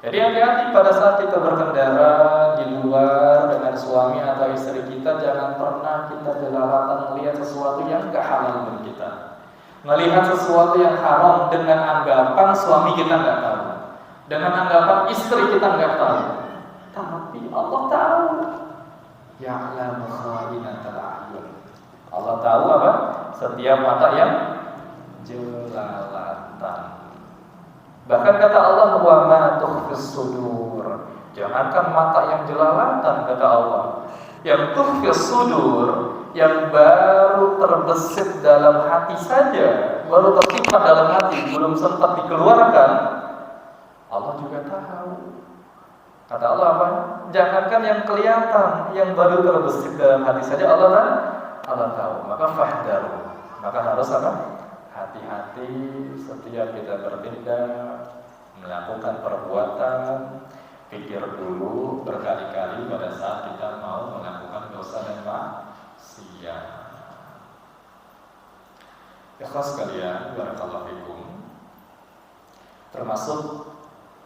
Jadi hati-hati pada saat kita berkendara di luar dengan suami atau istri kita, jangan pernah kita jelalatan melihat sesuatu yang gak halal bagi kita, melihat sesuatu yang haram dengan anggapan suami kita nggak tahu, dengan anggapan istri kita nggak tahu. Tapi Allah tahu. Ya'lamu kha'inatal a'yun. Allah tahu apa? Setiap mata yang jelalatan. Bahkan kata Allah, wa ma tukhfis sudur. Jangankan mata yang jelalatan, kata Allah, yang tukhfis sudur, yang baru terbesit dalam hati saja, baru tersimpan dalam hati, belum sempat dikeluarkan, Allah juga tahu. Kata Allah apa? Jangankan yang kelihatan, yang baru terbesit dalam hati saja Allah tahu. Maka fahdaru, maka harus apa? Hati-hati setiap kita bertindak, melakukan perbuatan, pikir dulu berkali-kali pada saat kita mau melakukan dosa dan maksiat. Ikhlas sekalian, barakallahu fikum. Termasuk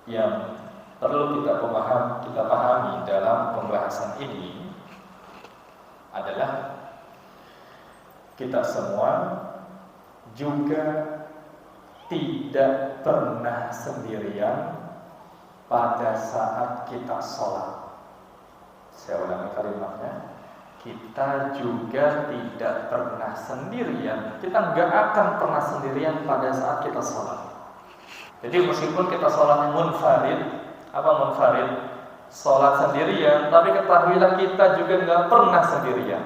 yang perlu kita pahami dalam pembahasan ini adalah kita semua juga tidak pernah sendirian pada saat kita sholat. Saya ulangi kalimatnya. Kita juga tidak pernah sendirian. Kita nggak akan pernah sendirian pada saat kita sholat. Jadi meskipun kita sholatnya munfarid, apa munfarid? Sholat sendirian, tapi ketahuilah kita juga nggak pernah sendirian.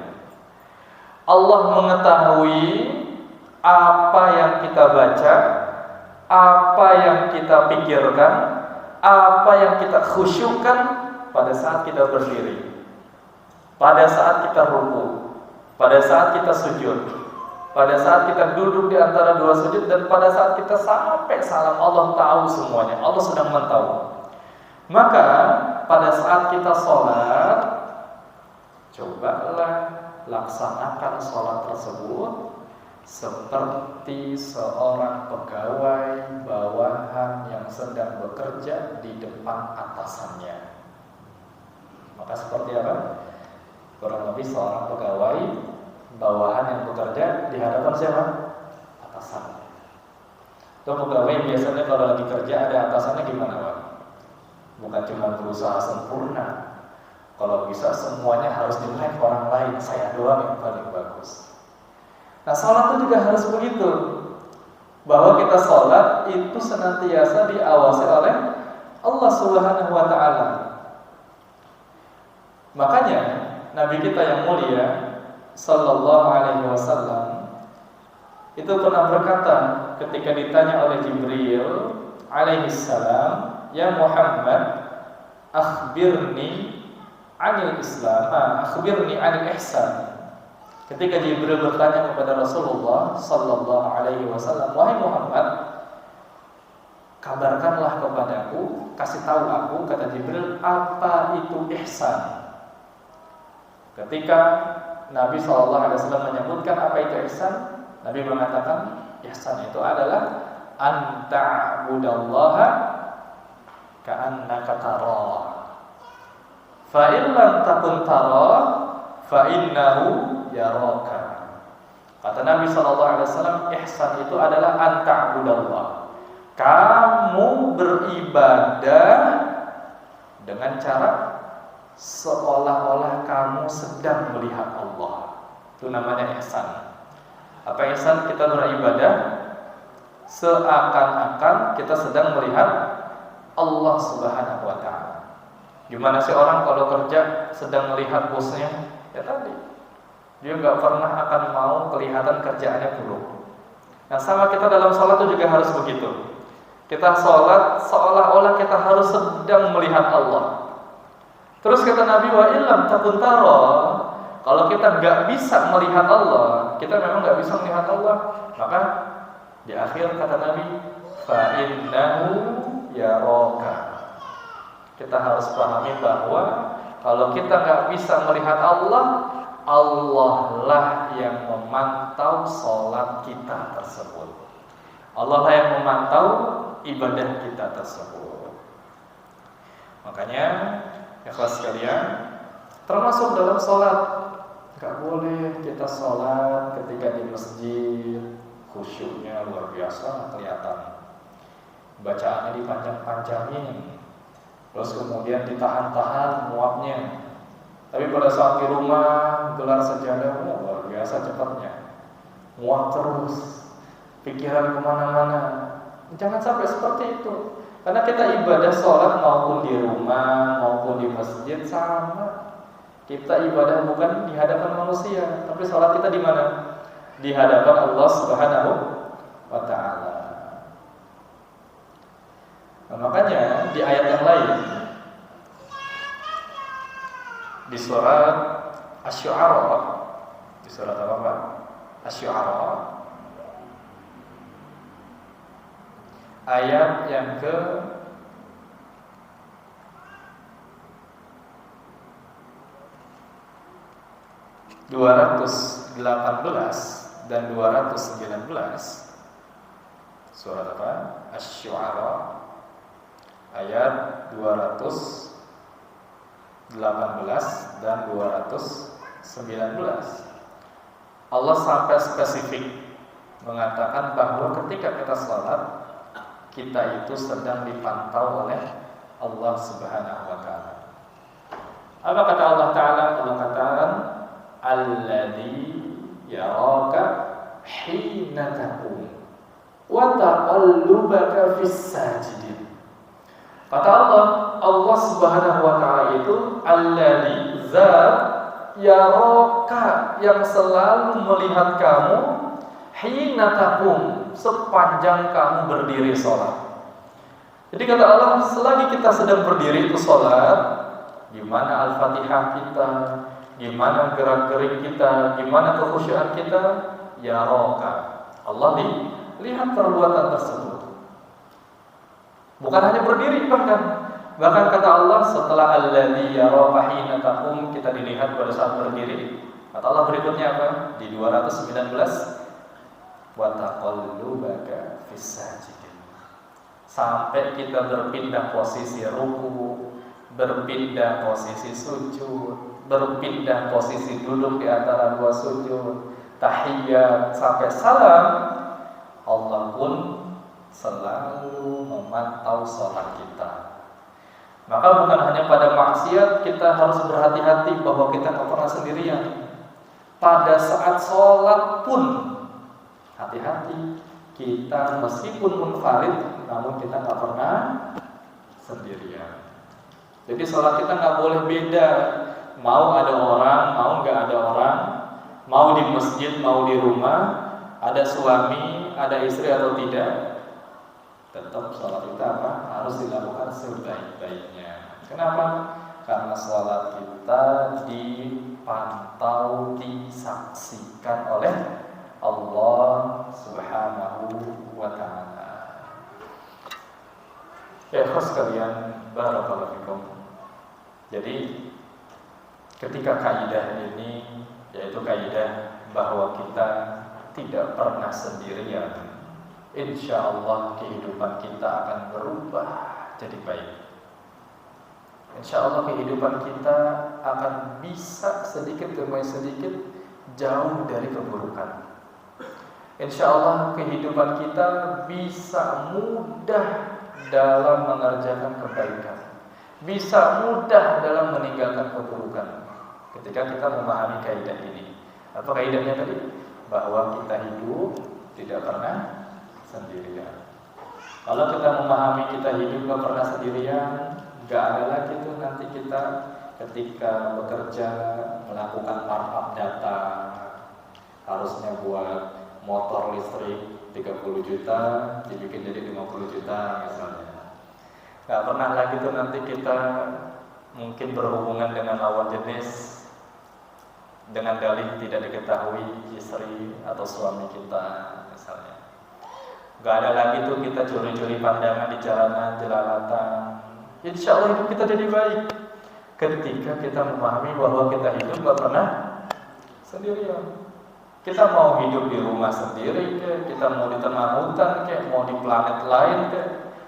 Allah mengetahui apa yang kita baca, apa yang kita pikirkan, apa yang kita khusyukkan pada saat kita berdiri, pada saat kita ruku, pada saat kita sujud, pada saat kita duduk di antara dua sujud, dan pada saat kita sampai salam. Allah tahu semuanya, Allah sedang mengetahui. Maka pada saat kita sholat, cobalah laksanakan sholat tersebut seperti seorang pegawai bawahan yang sedang bekerja di depan atasannya. Maka seperti apa? Kurang lebih seorang pegawai bawahan yang bekerja di hadapan siapa? Atasannya. Itu pegawai biasanya kalau lagi kerja ada atasannya gimana, Pak? Bukan cuma berusaha sempurna. Kalau bisa semuanya harus dilihat orang lain, saya doang yang paling bagus. Nah, sholat itu juga harus begitu, bahwa kita sholat itu senantiasa diawasi oleh Allah Subhanahu wa Ta'ala. Makanya Nabi kita yang mulia Sallallahu Alaihi Wasallam itu pernah berkata ketika ditanya oleh Jibril alaihissalam, ya Muhammad, akhbirni anil Islam, akhbirni anil ihsan. Ketika Jibril bertanya kepada Rasulullah Sallallahu Alaihi Wasallam, wahai Muhammad, kabarkanlah kepadaku, kasih tahu aku, kata Jibril, apa itu ihsan. Ketika Nabi Sallallahu Alaihi Wasallam menyebutkan apa itu ihsan, Nabi mengatakan ihsan itu adalah anta'budallaha ka'annaka tarah Fa in lam takun tara fa innahu yaraka. Kata Nabi SAW, ihsan itu adalah an ta'budallah. Kamu beribadah dengan cara seolah-olah kamu sedang melihat Allah. Itu namanya ihsan. Apa ihsan? Kita beribadah seakan-akan kita sedang melihat Allah Subhanahu wa ta'ala. Gimana sih orang kalau kerja sedang melihat bosnya? Ya tadi, dia nggak pernah akan mau kelihatan kerjaannya buruk. Nah, sama kita dalam sholat itu juga harus begitu. Kita sholat seolah-olah kita harus sedang melihat Allah. Terus kata Nabi, wa illam takun tara, kalau kita nggak bisa melihat Allah, kita memang nggak bisa melihat Allah, maka di akhir kata Nabi, fa innahu yaraka. Kita harus pahami bahwa kalau kita nggak bisa melihat Allah, Allah lah yang memantau sholat kita tersebut. Allah lah yang memantau ibadah kita tersebut. Makanya, ikhlas sekalian, termasuk dalam sholat, nggak boleh kita sholat ketika di masjid khusyuknya luar biasa kelihatan, bacaannya dipanjang-panjangin, terus kemudian ditahan-tahan muapnya. Tapi pada saat di rumah gelar sajadah, luar biasa cepatnya, muap terus, pikiran kemana-mana. Jangan sampai seperti itu. Karena kita ibadah sholat maupun di rumah maupun di masjid sama. Kita ibadah bukan di hadapan manusia, tapi sholat kita di mana? Di hadapan Allah Subhanahu wa ta'ala. Nah, makanya di ayat yang lain, di surat Asy-Syu'ara, di surat apa Pak? Asy-Syu'ara, ayat yang ke 218 dan 219. Surat apa? Asy-Syu'ara ayat 218 dan 219. Allah sampai spesifik mengatakan bahwa ketika kita sholat, kita itu sedang dipantau oleh Allah Subhanahu wa ta'ala. Apa kata Allah Ta'ala? Allah katakan, alladzi yaraka hina taqum wa taqallubaka fis sajidin. Kata Allah Subhanahu wa ta'ala itu alladzi zat yaraka, yang selalu melihat kamu hina taqum, sepanjang kamu berdiri sholat. Jadi kata Allah, selagi kita sedang berdiri itu sholat, gimana Al-Fatihah kita, gimana gerak-gerik kita, gimana kekhusyuan kita, ya roka. Allah lihat perbuatan tersebut. Bukan hanya berdiri, bahkan kata Allah, setelah alladzi yaraka hina taqum, kita dilihat pada saat berdiri. Kata Allah berikutnya apa? Di 219, wa taqallubaka fis sajidin. Sampai kita berpindah posisi ruku, berpindah posisi sujud, berpindah posisi duduk di antara dua sujud, tahiyat sampai salam, Allah pun selalu memantau sholat kita. Maka bukan hanya pada maksiat kita harus berhati-hati bahwa kita tidak pernah sendirian. Pada saat sholat pun hati-hati, kita meskipun munfarid, namun kita nggak pernah sendirian. Jadi sholat kita nggak boleh beda. Mau ada orang, mau nggak ada orang, mau di masjid, mau di rumah, ada suami, ada istri atau tidak, tetap sholat kita harus dilakukan sebaik-baiknya. Kenapa? Karena sholat kita dipantau, disaksikan oleh Allah Subhanahu wa ta'ala. Ya sekalian, barakallahu fikum. Jadi ketika kaidah ini, yaitu kaidah bahwa kita tidak pernah sendirian, insya Allah kehidupan kita akan berubah jadi baik. insya Allah kehidupan kita akan bisa sedikit demi sedikit jauh dari keburukan. Insya Allah kehidupan kita bisa mudah dalam mengerjakan kebaikan, bisa mudah dalam meninggalkan keburukan. Ketika kita memahami kaidah ini, apa kaidahnya tadi? Bahwa kita hidup tidak pernah sendirian. Kalau kita memahami kita hidup gak pernah sendirian, gak ada lagi tuh nanti kita ketika bekerja melakukan markup data harusnya buat motor listrik 30 juta dibikin jadi 50 juta misalnya. Gak pernah lagi tuh nanti kita mungkin berhubungan dengan lawan jenis dengan dalih tidak diketahui istri atau suami kita misalnya. Gak ada lagi tuh kita curi-curi pandangan di jalanan, jelalatan. Insya Allah hidup kita jadi baik ketika kita memahami bahwa kita hidup gak pernah sendirian. Kita mau hidup di rumah sendiri, kita mau di tengah hutan, mau di planet lain,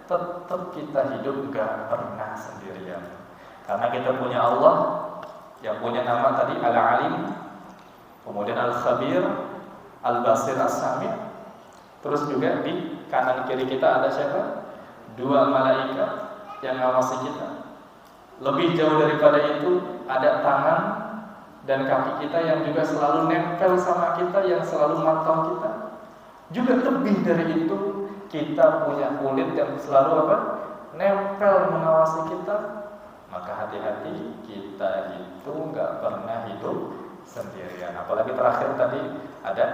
tetap kita hidup gak pernah sendirian. Karena kita punya Allah yang punya nama tadi Al-Alim, kemudian Al-Khabir, Al-Basir, As-Sami'. Terus juga di kanan kiri kita ada siapa? 2 malaikat yang ngawasi kita. Lebih jauh daripada itu ada tangan dan kaki kita yang juga selalu nempel sama kita, yang selalu mantau kita. Juga lebih dari itu, kita punya kulit yang selalu apa? Nempel mengawasi kita. Maka hati-hati, kita itu nggak pernah hidup sendirian. Apalagi terakhir tadi ada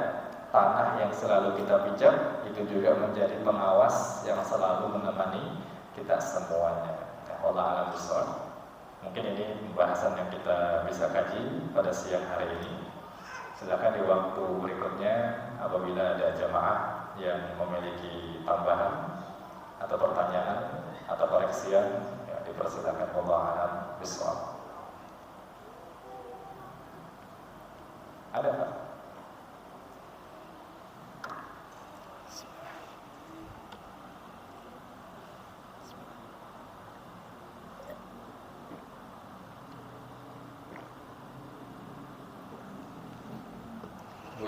tanah yang selalu kita pijak, itu juga menjadi pengawas yang selalu menemani kita semuanya. Allah a'lam bishawab. Mungkin ini pembahasan yang kita bisa kaji pada siang hari ini. Silakan di waktu berikutnya apabila ada jamaah yang memiliki tambahan atau pertanyaan atau koreksian, ya dipersilakan. Allah a'lam bishawab. Ada Pak?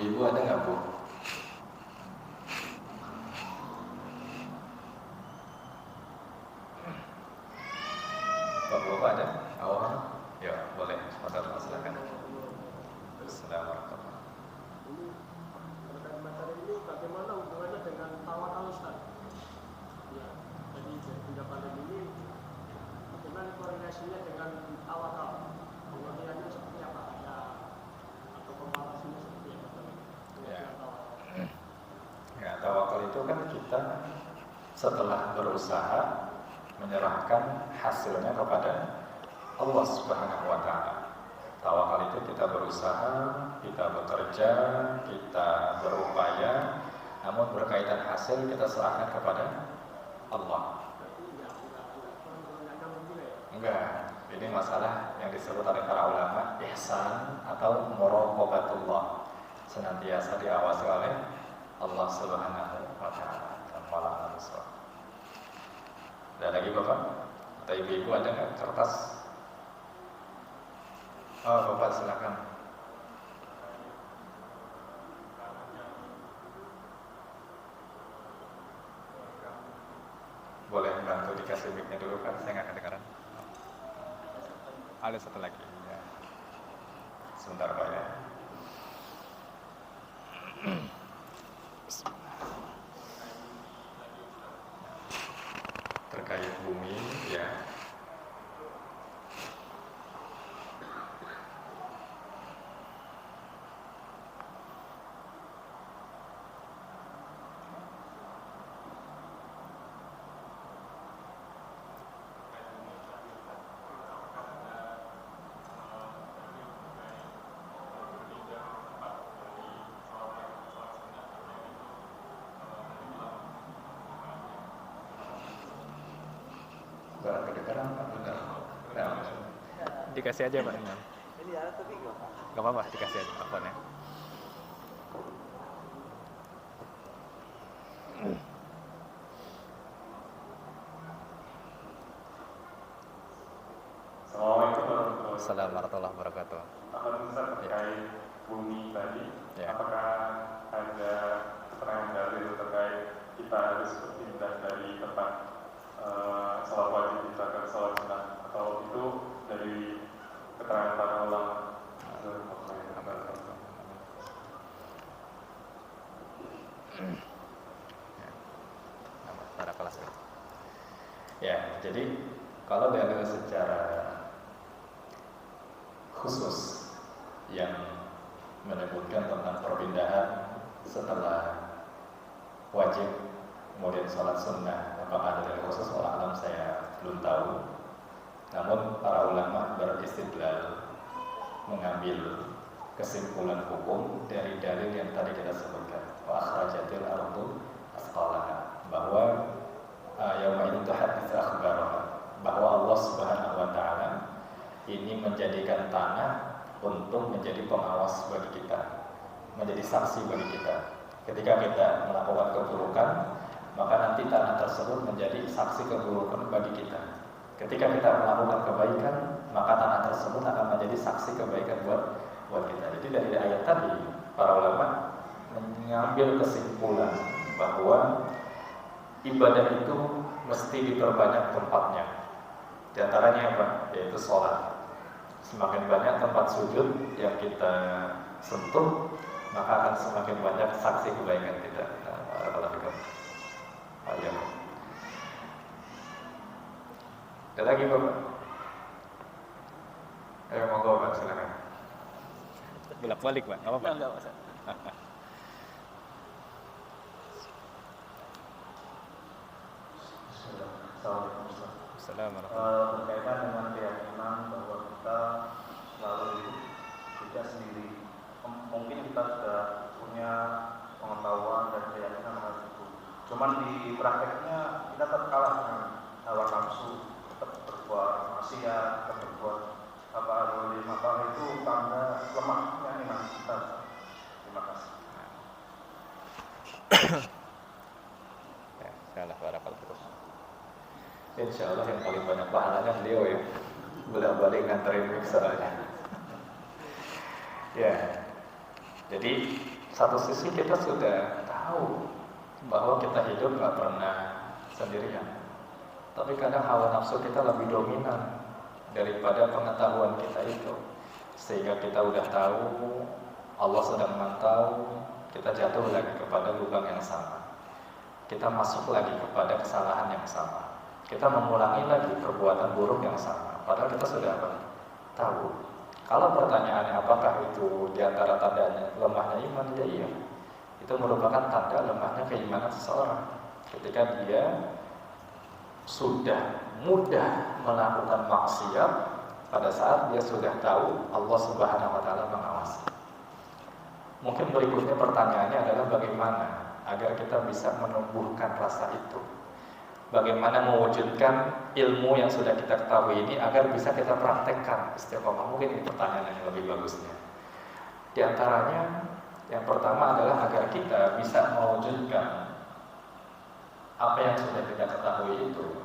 Ibu ada nggak Bu? Bapak ada? Awal? Ya boleh. Silakan. Assalamualaikum. Ini terkait materi ini bagaimana hubungannya dengan tawakal Ustaz? Ya, jadi pendapat ini bagaimana koordinasinya dengan tawakal? Pengertiannya seperti apa? Ya, atau komparasinya seperti apa? Ya, tawakal itu kan kita setelah berusaha menyerahkan hasilnya kepada Allah Subhanahu wa Ta'ala. Tawakal itu kita berusaha, kita bekerja, kita berupaya, namun berkaitan hasil kita serahkan kepada Allah. Enggak, ini masalah yang disebut oleh para ulama ihsan atau muraqabatullah, senantiasa diawasi oleh Allah Subhanahu wa Ta'ala. Ada lagi Bapak? Atau Ibu-ibu ada nggak kertas? Oh Bapak silakan. Boleh bantu dikasih mic-nya dulu kan, saya nggak kedengaran. Ada satu lagi ya. Sebentar Pak ya. Terkait bumi ya. Dikasih aja Pak Imam. Ini ada tapi nggak Pak? Gak apa-apa, dikasih aja teleponnya. Assalamualaikum warahmatullahi wabarakatuh. Assalamualaikum warahmatullahi wabarakatuh. Ahlan Ustaz, terkait bunyi tadi, Ya. apakah ada keterangan dalil terkait kita harus berpindah dari tempat sholat wajib kita ke sholat sunnah, atau itu dari keterangan para ulama? Para kelas. Ya, jadi kalau dalil secara khusus yang menyebutkan tentang perpindahan setelah wajib kemudian sholat sunnah, apakah ada dalil khusus? Alam saya belum tahu. Namun para ulama beristidlal mengambil kesimpulan hukum dari dalil yang tadi kita sebutkan, wa akhrajatil ardu asqalaha, bahwa yauma itu hadits akhbaraha, bahwa Allah Subhanahu wa taala ini menjadikan tanah untuk menjadi pengawas bagi kita, menjadi saksi bagi kita. Ketika kita melakukan keburukan, maka nanti tanah tersebut menjadi saksi keburukan bagi kita. Ketika kita melakukan kebaikan, maka tanah tersebut akan menjadi saksi kebaikan buat kita. Jadi dari ayat tadi, para ulama mengambil kesimpulan bahwa ibadah itu mesti diperbanyak tempatnya. Di antaranya apa? Yaitu sholat. Semakin banyak tempat sujud yang kita sentuh, maka akan semakin banyak saksi kebaikan kita. Ayo. Ada lagi Bapak? Ayo monggo Pak, silakan. Bolak-balik Pak, nggak apa-apa. Enggak, Ustaz. Assalamualaikum. Berkaitan dengan keyakinan bahwa kita selalu tidak sendiri. Mungkin kita sudah punya pengetahuan dan keyakinan hal itu. Cuman di prakteknya kita tetap kalah dengan hawa nafsu, tetap berbuat maksiat, tetap berbuat apa dolim, maka itu tanda lemahnya iman kita. Terima kasih. Ya, salah barakallahu. Insya Allah yang paling banyak pahalanya beliau ya, bolak-balik nganterin mixernya. Ya, jadi satu sisi kita sudah tahu bahwa kita hidup nggak pernah sendirian, tapi kadang hawa nafsu kita lebih dominan daripada pengetahuan kita itu, sehingga kita udah tahu Allah sedang memantau, kita jatuh lagi kepada lubang yang sama, kita masuk lagi kepada kesalahan yang sama. Kita mengulangi lagi perbuatan buruk yang sama, padahal kita sudah tahu. Kalau pertanyaannya apakah itu diantara tandanya lemahnya iman, ya iya. Itu merupakan tanda lemahnya keimanan seseorang. Ketika dia sudah mudah melakukan maksiat pada saat dia sudah tahu Allah Subhanahu wa taala mengawasi. Mungkin berikutnya pertanyaannya adalah bagaimana agar kita bisa menumbuhkan rasa itu. Bagaimana mewujudkan ilmu yang sudah kita ketahui ini agar bisa kita praktekkan istiqomah. Mungkin ini pertanyaan yang lebih bagusnya. Di antaranya, yang pertama adalah agar kita bisa mewujudkan apa yang sudah kita ketahui itu.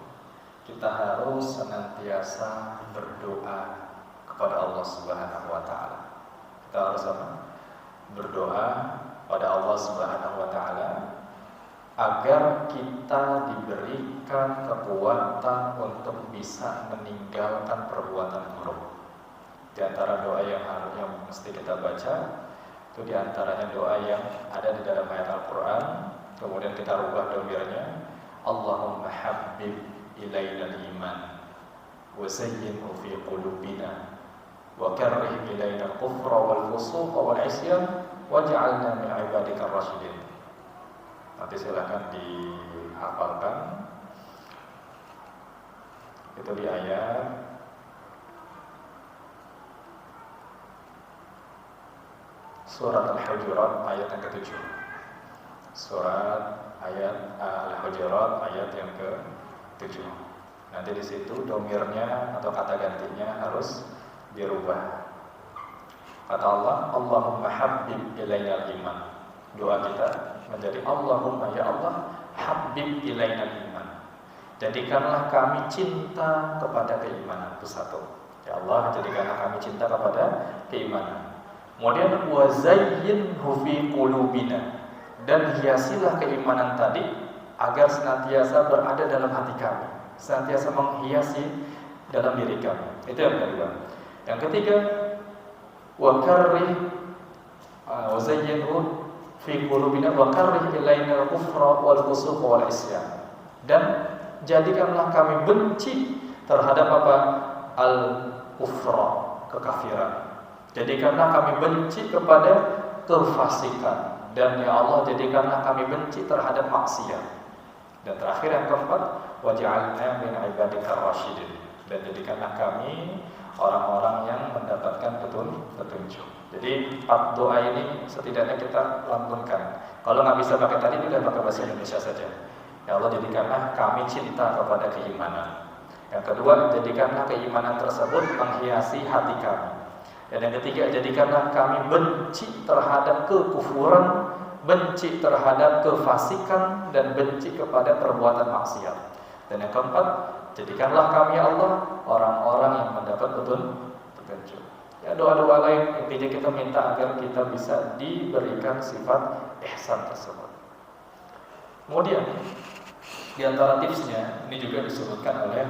Kita harus senantiasa berdoa kepada Allah Subhanahu wa taala. Kita harus berdoa pada Allah Subhanahu wa taala agar kita diberikan kekuatan untuk bisa meninggalkan perbuatan buruk. Di antara doa yang mesti kita baca, itu di antaranya doa yang ada di dalam ayat Al-Quran. Kemudian kita rubah domirnya, Allahumma habbib ilaina al-iman wa zayyinhu fi qulubina wa karrih ilaina al-kufra wal fusuqa wal isyan waj'alna min ibadika ar-rasyidin. Nanti silakan dihafalkan. Itu di ayat Surat Al-Hujurat ayat yang ke-7. Surat ayat Al-Hujurat ayat yang ke-7. Nanti di situ domirnya atau kata gantinya harus dirubah. Kata Allah, Allahumma habbib ilaina al-iman. Doa kita menjadi Allahumma ya Allah habib ilaina iman. Jadikanlah kami cinta kepada keimanan. Itu satu. Ya Allah, jadikanlah kami cinta kepada keimanan. Kemudian wazayyinhu fi qulubina, dan hiasilah keimanan tadi agar senantiasa berada dalam hati kami, senantiasa menghiasi dalam diri kami. Itu yang kedua. Yang ketiga, wa karrih wazayyinhu fi qulubina wa karrih ilaina al-kufra wal fusuq wal isyan, dan jadikanlah kami benci terhadap apa? Al-kufra, kekafiran. Jadikanlah kami benci kepada kefasikan, dan ya Allah, jadikanlah kami benci terhadap maksiat. Dan terakhir yang keempat, waj'alna min ibadika rasyidin, dan jadikanlah kami orang-orang yang mendapatkan petunjuk. Jadi 4 doa ini setidaknya kita lantunkan. Kalau nggak bisa pakai tadi, kita pakai bahasa Indonesia saja. Ya Allah, jadikanlah kami cinta kepada keimanan. Yang kedua, jadikanlah keimanan tersebut menghiasi hati kami. Dan yang ketiga, jadikanlah kami benci terhadap kekufuran, benci terhadap kefasikan, dan benci kepada perbuatan maksiat. Dan yang keempat, jadikanlah kami ya Allah orang-orang yang mendapat petunjuk. Ya, doa-doa lain intinya kita minta agar kita bisa diberikan sifat ihsan tersebut. Kemudian di antara tipsnya, ini juga disebutkan oleh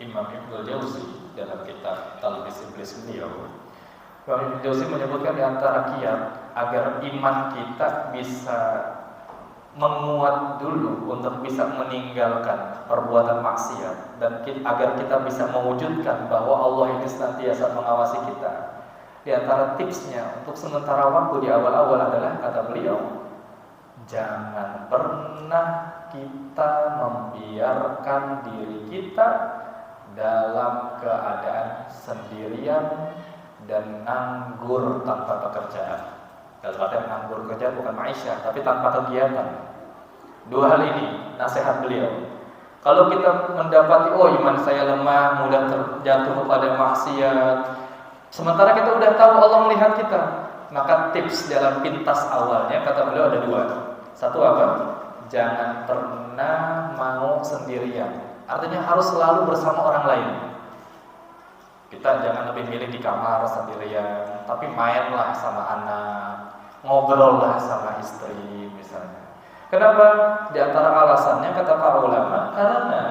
Imam Ibnul Jauzi dalam kitab Talbis Iblis beliau. Imam Ibnul Jauzi menyebutkan di antara kiat agar iman kita bisa menguat dulu untuk bisa meninggalkan perbuatan maksiat, dan agar kita bisa mewujudkan bahwa Allah ini senantiasa mengawasi kita. Di antara tipsnya untuk sementara waktu di awal-awal adalah, kata beliau, jangan pernah kita membiarkan diri kita dalam keadaan sendirian dan nganggur tanpa pekerjaan. Dalam artian nganggur kerja bukan maisha, tapi tanpa kegiatan. 2 hal ini nasihat beliau. Kalau kita mendapati, oh iman saya lemah, mudah terjatuh kepada maksiat, sementara kita udah tahu Allah melihat kita, maka tips dalam pintas awalnya, kata beliau, ada 2. Satu apa? Jangan pernah mau sendirian. Artinya harus selalu bersama orang lain. Kita jangan lebih milih di kamar sendirian, tapi mainlah sama anak, ngobrollah sama istri misalnya. Kenapa? Di antara alasannya, kata para ulama, karena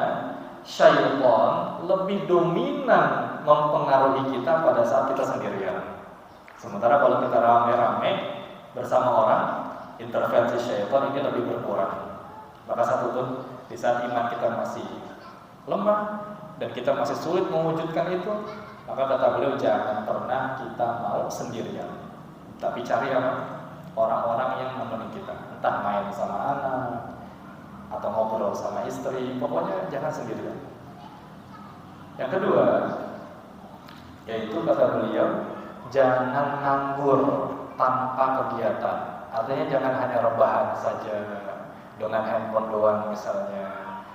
syaitan lebih dominan mempengaruhi kita pada saat kita sendirian. Sementara kalau kita rame-rame bersama orang, intervensi syaitan ini lebih berkurang. Maka satu tuh, di saat iman kita masih lemah dan kita masih sulit mewujudkan itu, maka kata beliau, jangan pernah kita mau sendirian, tapi cari orang-orang yang menemani kita, entah main sama anak atau ngobrol sama istri, pokoknya jangan sendirian. Yang kedua, yaitu kata beliau, jangan nganggur tanpa kegiatan. Artinya jangan hanya rebahan saja dengan handphone doang misalnya,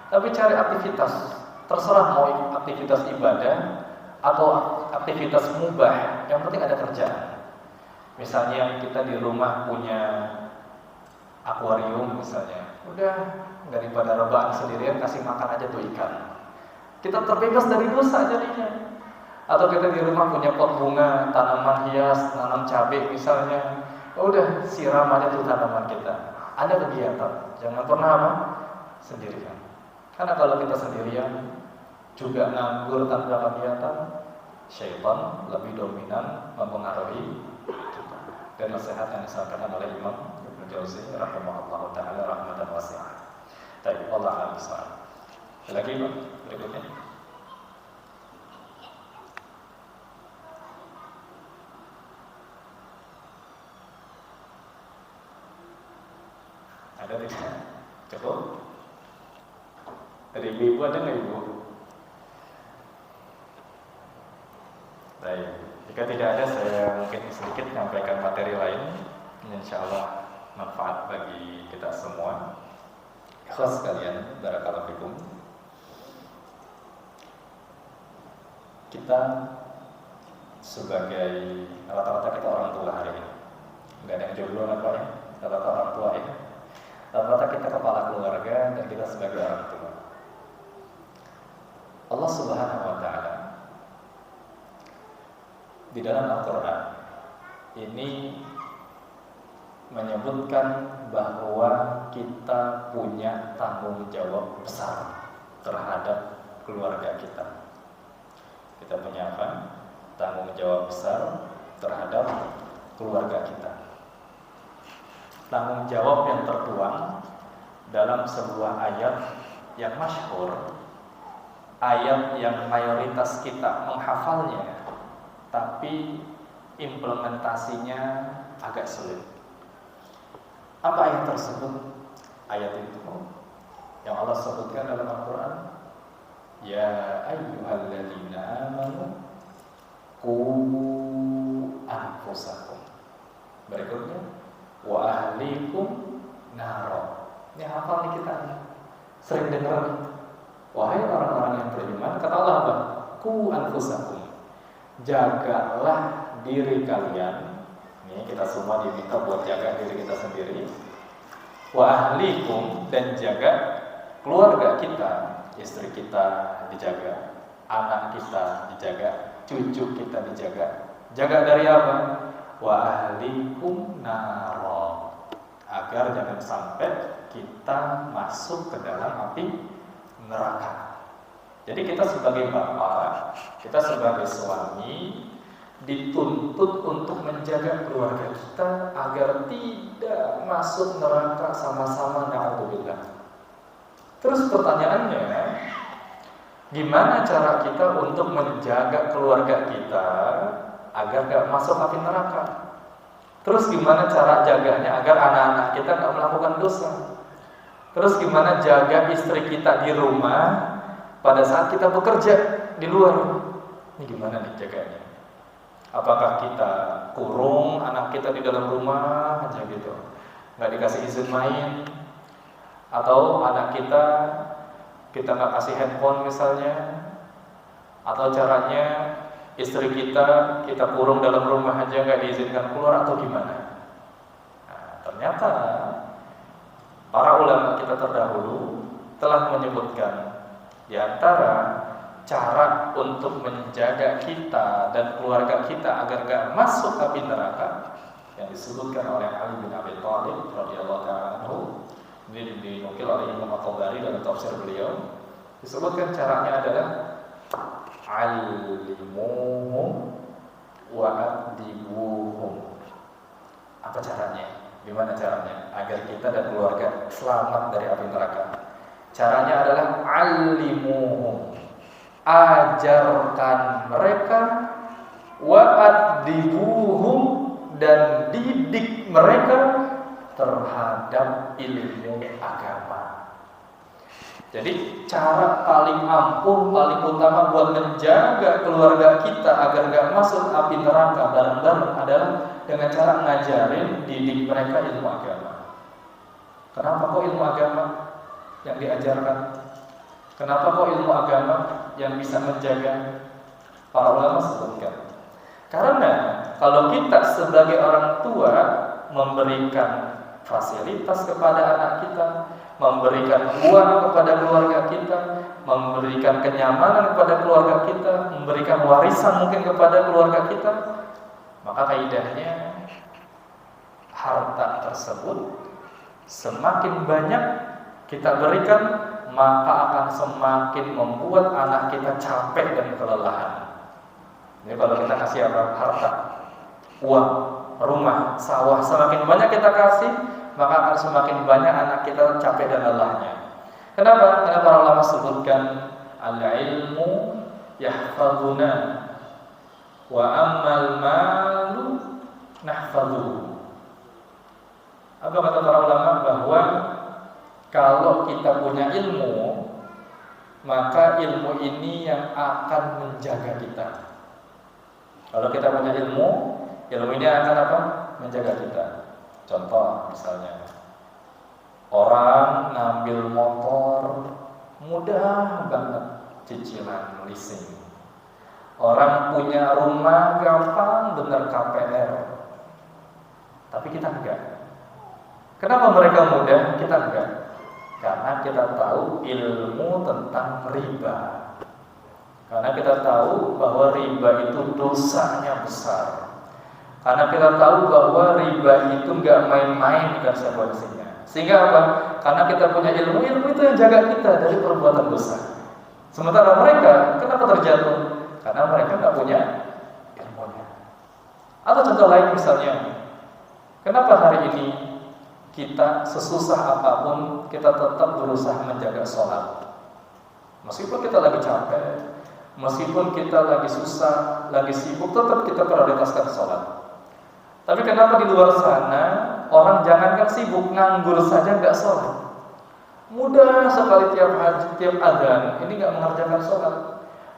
tapi cari aktivitas. Terserah mau aktivitas ibadah atau aktivitas mubah, yang penting ada kerjaan. Misalnya kita di rumah punya akuarium misalnya, udah daripada rebahan sendirian, kasih makan aja tuh ikan. Kita terbebas dari dosa jadinya. Atau kita di rumah punya pot bunga, tanaman hias, tanam cabai misalnya, udah siram aja tuh tanaman kita. Ada kegiatan, jangan pernah sendirian. Karena kalau kita sendirian juga nganggur tanpa kegiatan, syaitan lebih dominan mempengaruhi kita. Dan nasihat yang disampaikan oleh Imam Ibnul Jauzi rahimahullah ta'ala rahmatan wasi'ah. Baik, Allah a'lam bishawab. Lagi Pak, berikutnya. Ada tidak? Cukup? Dari ibu ada nggak ibu? Baik, jika tidak ada, saya mungkin sedikit menyampaikan materi lain, insya Allah manfaat bagi kita semua. Ikhlas sekalian, barakallahu fikum. Kita sebagai rata-rata kita orang tua hari ini, nggak ada yang jomblo apa ya, rata-rata orang tua ya. Rata-rata kita kepala keluarga dan kita sebagai orang tua. Allah Subhanahu wa ta'ala di dalam Al-Quran ini menyebutkan bahwa kita punya tanggung jawab besar terhadap keluarga kita. Kita punya apa? Tanggung jawab besar terhadap keluarga kita. Tanggung jawab yang tertuang dalam sebuah ayat yang masyhur, ayat yang mayoritas kita menghafalnya, tapi implementasinya agak sulit. Apa ayat tersebut? Ayat itu yang Allah sebutkan dalam Al-Quran, ya ayyuhalladzina amanu qu anfusakum. Berikutnya wa ahlikum naro. Ini hafal nih kita nih. Sering dengar nih. Wahai orang-orang yang beriman, kata Allah apa? Qu anfusakum. Jagalah diri kalian. Ini kita semua diminta buat jaga diri kita sendiri. Wa ahlikum, dan jaga keluarga kita, istri kita dijaga, anak kita dijaga, cucu kita dijaga. Jaga dari apa? Wa ahlikum naro, agar jangan sampai kita masuk ke dalam api neraka. Jadi kita sebagai bapak, kita sebagai suami dituntut untuk menjaga keluarga kita agar tidak masuk neraka sama-sama, na'udzubillah. Terus pertanyaannya, gimana cara kita untuk menjaga keluarga kita agar gak masuk api neraka? Terus gimana cara jaganya agar anak-anak kita gak melakukan dosa? Terus gimana jaga istri kita di rumah pada saat kita bekerja di luar? Ini gimana nih jaganya? Apakah kita kurung anak kita di dalam rumah aja gitu, nggak dikasih izin main? Atau anak kita nggak kasih handphone misalnya? Atau caranya istri kita kurung dalam rumah aja, nggak diizinkan keluar, atau gimana? Nah, ternyata para ulama kita terdahulu telah menyebutkan di antara cara untuk menjaga kita dan keluarga kita agar gak masuk api neraka yang disebutkan oleh Ali bin Abi Thalib radhiyallahu ta'ala anhu. Ini dinukil oleh Imam At-Tabari dalam tafsir beliau. Disebutkan caranya adalah alimuhum wa adibuhum. Apa caranya? Gimana caranya agar kita dan keluarga selamat dari api neraka? Caranya adalah alimuhum, ajarkan mereka, wa'adibuhum, dan didik mereka terhadap ilmu agama. Jadi cara paling ampuh, paling utama buat menjaga keluarga kita agar gak masuk api neraka bareng-bareng adalah dengan cara ngajarin, didik mereka ilmu agama. Kenapa kok ilmu agama yang diajarkan? Kenapa kok ilmu agama yang bisa menjaga? Para ulama sebutkan, karena kalau kita sebagai orang tua memberikan fasilitas kepada anak kita, memberikan uang kepada keluarga kita, memberikan kenyamanan kepada keluarga kita, memberikan warisan mungkin kepada keluarga kita, maka kaidahnya harta tersebut semakin banyak kita berikan, maka akan semakin membuat anak kita capek dan kelelahan. Ini kalau kita kasih apa? Harta, uang, rumah, sawah, semakin banyak kita kasih, maka akan semakin banyak anak kita capek dan lelahnya. Kenapa? Karena para ulama sebutkan al-ilmu yahfaduna wa ammal malu nahfaduhu. Apa kata para ulama? Bahwa kalau kita punya ilmu, maka ilmu ini yang akan menjaga kita. Kalau kita punya ilmu ini akan apa? Menjaga kita. Contoh misalnya, orang ngambil motor mudah banget cicilan leasing. Orang punya rumah gampang bener KPR. Tapi kita enggak. Kenapa mereka mudah, kita enggak? Karena kita tahu ilmu tentang riba. Karena kita tahu bahwa riba riba itu dosanya besar. Karena kita tahu bahwa riba itu nggak main-main konsekuensinya. Sehingga apa? Karena kita punya ilmu itu yang jaga kita dari perbuatan dosa. Sementara mereka, kenapa terjatuh? Karena mereka nggak punya ilmunya. Atau contoh lain misalnya, kenapa hari ini kita sesusah apapun kita tetap berusaha menjaga sholat? Meskipun kita lagi capek, meskipun kita lagi susah, lagi sibuk, tetap kita prioritaskan sholat. Tapi kenapa di luar sana orang jangankan sibuk, nganggur saja nggak sholat? Mudah sekali tiap adzan ini nggak mengerjakan sholat.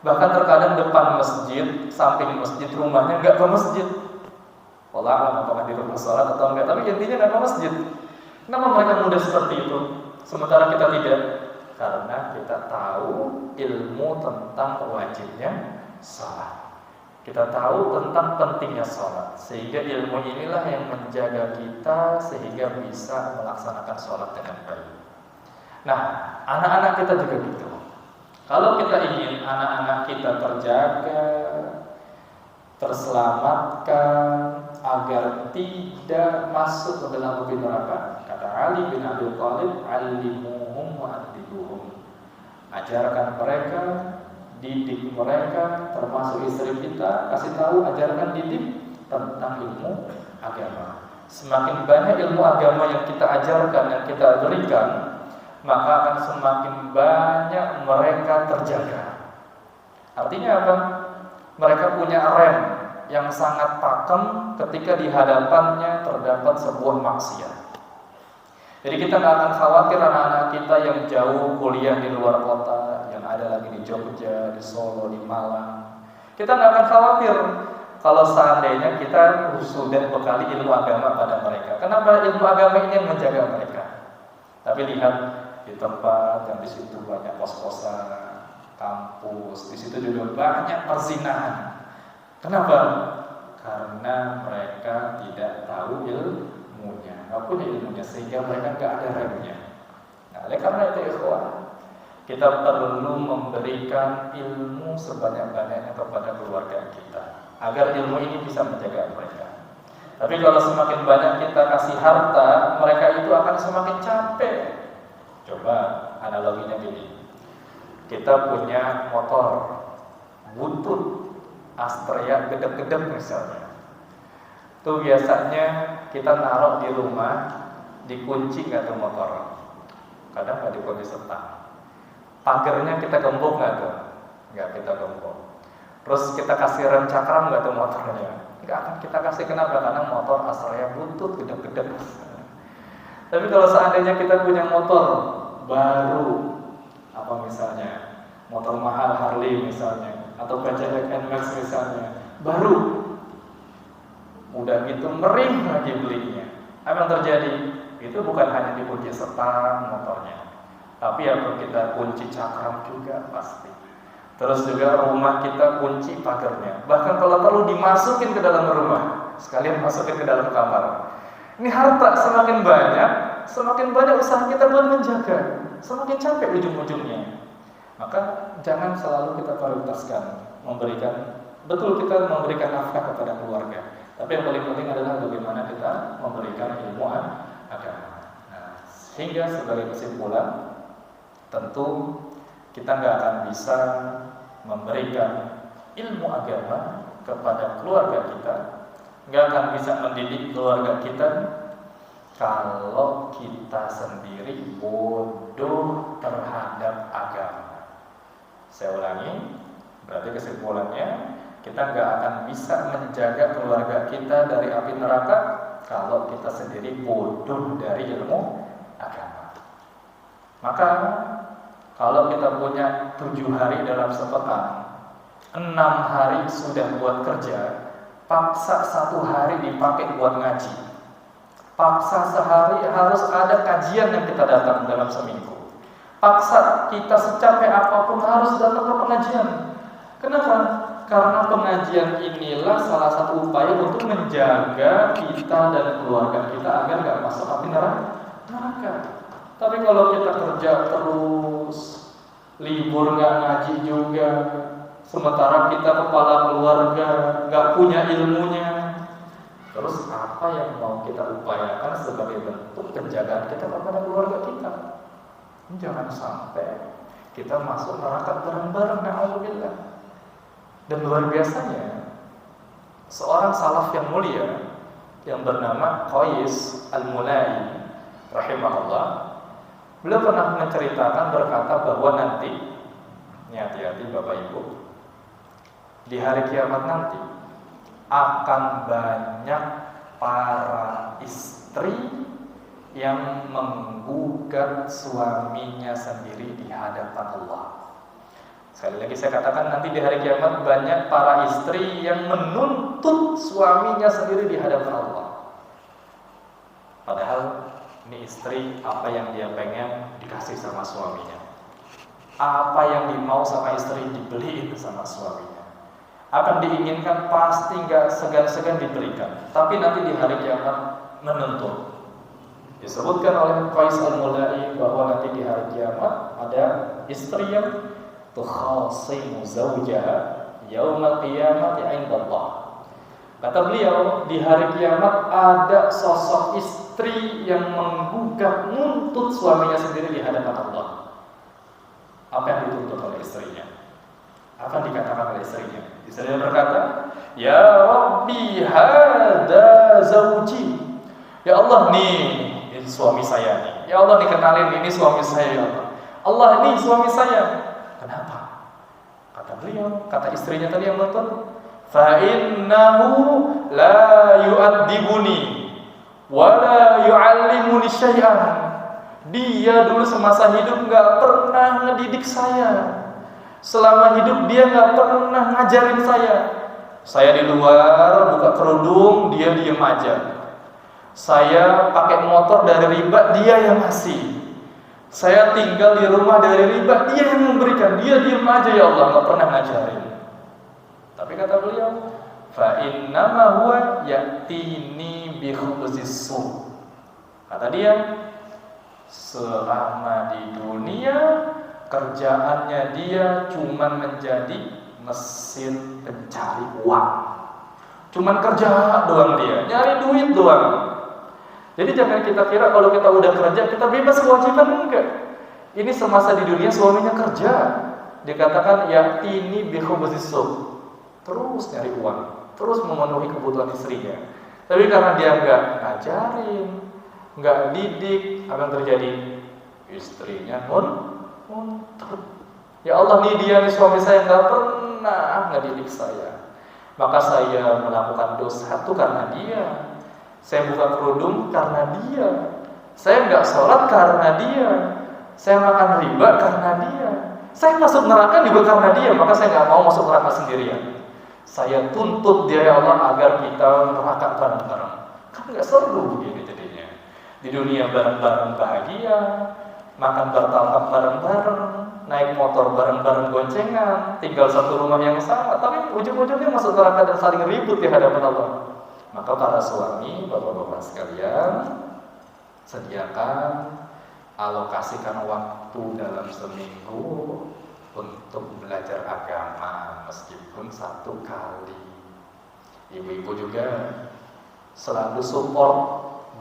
Bahkan terkadang depan masjid, samping masjid, rumahnya nggak ke masjid. Wallah, apakah di rumah sholat atau enggak? Tapi intinya nggak ke masjid. Kenapa mereka mudah seperti itu? Sementara kita tidak. Karena kita tahu ilmu tentang wajibnya sholat. Kita tahu tentang pentingnya sholat, sehingga ilmu inilah yang menjaga kita sehingga bisa melaksanakan sholat dengan baik. Nah, anak-anak kita juga gitu. Kalau kita ingin anak-anak kita terjaga, terselamatkan agar tidak masuk ke dalam api neraka, kata Ali bin Abi Thalib, "Alimuhum wa adibuhum." Ajarkan mereka, didik mereka, termasuk istri kita, kasih tahu, ajarkan, didik tentang ilmu agama. Semakin banyak ilmu agama yang kita ajarkan, yang kita berikan, maka akan semakin banyak mereka terjaga. Artinya apa? Mereka punya rem yang sangat pakem ketika di hadapannya terdapat sebuah maksiat. Jadi kita nggak akan khawatir anak-anak kita yang jauh kuliah di luar kota, yang ada lagi di Jogja, di Solo, di Malang. Kita nggak akan khawatir kalau seandainya kita sudah bekali ilmu agama pada mereka. Kenapa? Ilmu agama ini yang menjaga mereka. Tapi lihat di tempat yang di situ banyak kos-kosan, kampus, di situ juga banyak perzinahan. Kenapa? Karena mereka tidak tahu ilmunya, nggak punya ilmunya, sehingga mereka nggak ada remnya. Nah, oleh karena itu ikhwan, kita perlu memberikan ilmu sebanyak-banyaknya kepada keluarga kita, agar ilmu ini bisa menjaga mereka. Tapi kalau semakin banyak kita kasih harta, mereka itu akan semakin capek. Coba analoginya gini, kita punya motor butut Astrea gedeg-gedeg misalnya. Itu biasanya kita naruh di rumah, dikunci nggak tuh motor? Kadang nggak dikunci setang. Pagernya kita gembok nggak tuh? Nggak kita gembok. Terus kita kasih rem cakram nggak tuh motornya? Nggak akan kita kasih. Kenapa? Karena motor Astrea butut gedeg-gedeg. Tapi kalau seandainya kita punya motor baru, apa misalnya motor mahal Harley misalnya, atau PCX NMAX misalnya, baru, udah gitu mering lagi belinya. Apa yang terjadi? Itu bukan hanya dikunci setang motornya, tapi yang kita kunci cakram juga pasti. Terus juga rumah kita kunci pagarnya. Bahkan kalau perlu dimasukin ke dalam rumah, sekalian masukin ke dalam kamar. Ini harta semakin banyak usaha kita buat menjaga, semakin capek ujung-ujungnya. Maka jangan selalu kita prioritaskan betul kita memberikan nafkah kepada keluarga. Tapi yang paling penting adalah bagaimana kita memberikan ilmu agama. Nah, sehingga sebagai kesimpulan, tentu kita nggak akan bisa memberikan ilmu agama kepada keluarga kita, nggak akan bisa mendidik keluarga kita kalau kita sendiri bodoh terhadap agama. Saya ulangi, berarti kesimpulannya kita nggak akan bisa menjaga keluarga kita dari api neraka kalau kita sendiri bodoh dari ilmu agama. Maka kalau kita punya 7 hari dalam sepekan, 6 hari sudah buat kerja, paksa 1 hari dipakai buat ngaji. Paksa sehari harus ada kajian yang kita datang dalam seminggu. Paksa kita secapek apapun harus datang ke pengajian. Kenapa? Karena pengajian inilah salah satu upaya untuk menjaga kita dan keluarga kita agar nggak masuk api neraka. Tapi kalau kita kerja terus, libur nggak ngaji juga, sementara kita kepala keluarga, nggak punya ilmunya. Terus apa yang mau kita upayakan sebagai bentuk penjagaan kita kepada keluarga kita? Jangan sampai kita masuk neraka bareng-bareng, na'udzubillah. Dan luar biasanya, seorang salaf yang mulia yang bernama Qais Al-Mulai rahimahullah, beliau pernah menceritakan, berkata bahwa nanti, ini hati-hati Bapak Ibu, di hari kiamat nanti akan banyak para istri yang menggugat suaminya sendiri di hadapan Allah. Sekali lagi saya katakan, nanti di hari kiamat banyak para istri yang menuntut suaminya sendiri di hadapan Allah. Padahal ini istri, apa yang dia pengen dikasih sama suaminya, apa yang dimau sama istri dibeliin sama suaminya, akan diinginkan, pasti nggak segan-segan diberikan. Tapi nanti di hari kiamat menuntut. Disebutkan oleh Qais Al-Mulai bahwa nanti di hari kiamat ada istri yang tukhasimu zawjaha yaumal qiyamati 'inda Allah. Kata beliau, di hari kiamat ada sosok istri yang menggugat, nuntut suaminya sendiri di hadapan Allah. Apa yang dituntut oleh istrinya? Apa yang dikatakan oleh istrinya? Istrinya berkata, "Ya Rabbi, hada zawji." Ya Allah, nih ini suami saya nih. Ya Allah, dikenalin, ini suami saya ya Allah. Allah, ini suami saya. Kenapa? Kata beliau, kata istrinya tadi yang nonton, fa innahu la yu'addibuni wa la yu'allimuni syai'an. Dia dulu semasa hidup enggak pernah ngedidik saya. Selama hidup dia enggak pernah ngajarin saya. Saya di luar buka kerudung, dia diem aja. Saya pakai motor dari riba, dia yang ngasih. Saya tinggal di rumah dari riba, dia yang memberikan. Dia diem aja, ya Allah, nggak pernah ngajarin. Tapi kata beliau, fa innama huwa ya'tini bi khubzis su. Kata dia, selama di dunia kerjaannya dia cuma menjadi mesin pencari uang. Cuman kerja doang dia, nyari duit doang. Jadi jangan kita kira kalau kita udah kerja kita bebas kewajiban, enggak. Ini semasa di dunia suaminya kerja. Dikatakan ya'tini bi khubzis su. Terus nyari uang, terus memenuhi kebutuhan istrinya. Tapi karena dia enggak ngajarin, enggak didik, apa yang terjadi? Istrinya nuntut. Ya Allah, nih dia nih suami saya enggak pernah ngedidik saya. Maka saya melakukan dosa itu karena dia. Saya buka kerudung karena dia. Saya enggak sholat karena dia. Saya makan riba karena dia. Saya masuk neraka juga karena dia. Maka saya enggak mau masuk neraka sendirian. Saya tuntut dia, ya Allah, agar kita neraka bareng-bareng. Kan enggak seru begini jadinya. Di dunia bareng-bareng bahagia, makan bertalak bareng-bareng, naik motor bareng-bareng goncengan, tinggal satu rumah yang sama, tapi ujung-ujungnya masuk neraka dan saling ribut di hadapan Allah. Maka para suami, bapak-bapak sekalian, sediakan, alokasikan waktu dalam seminggu untuk belajar agama meskipun 1 kali. Ibu-ibu juga selalu support,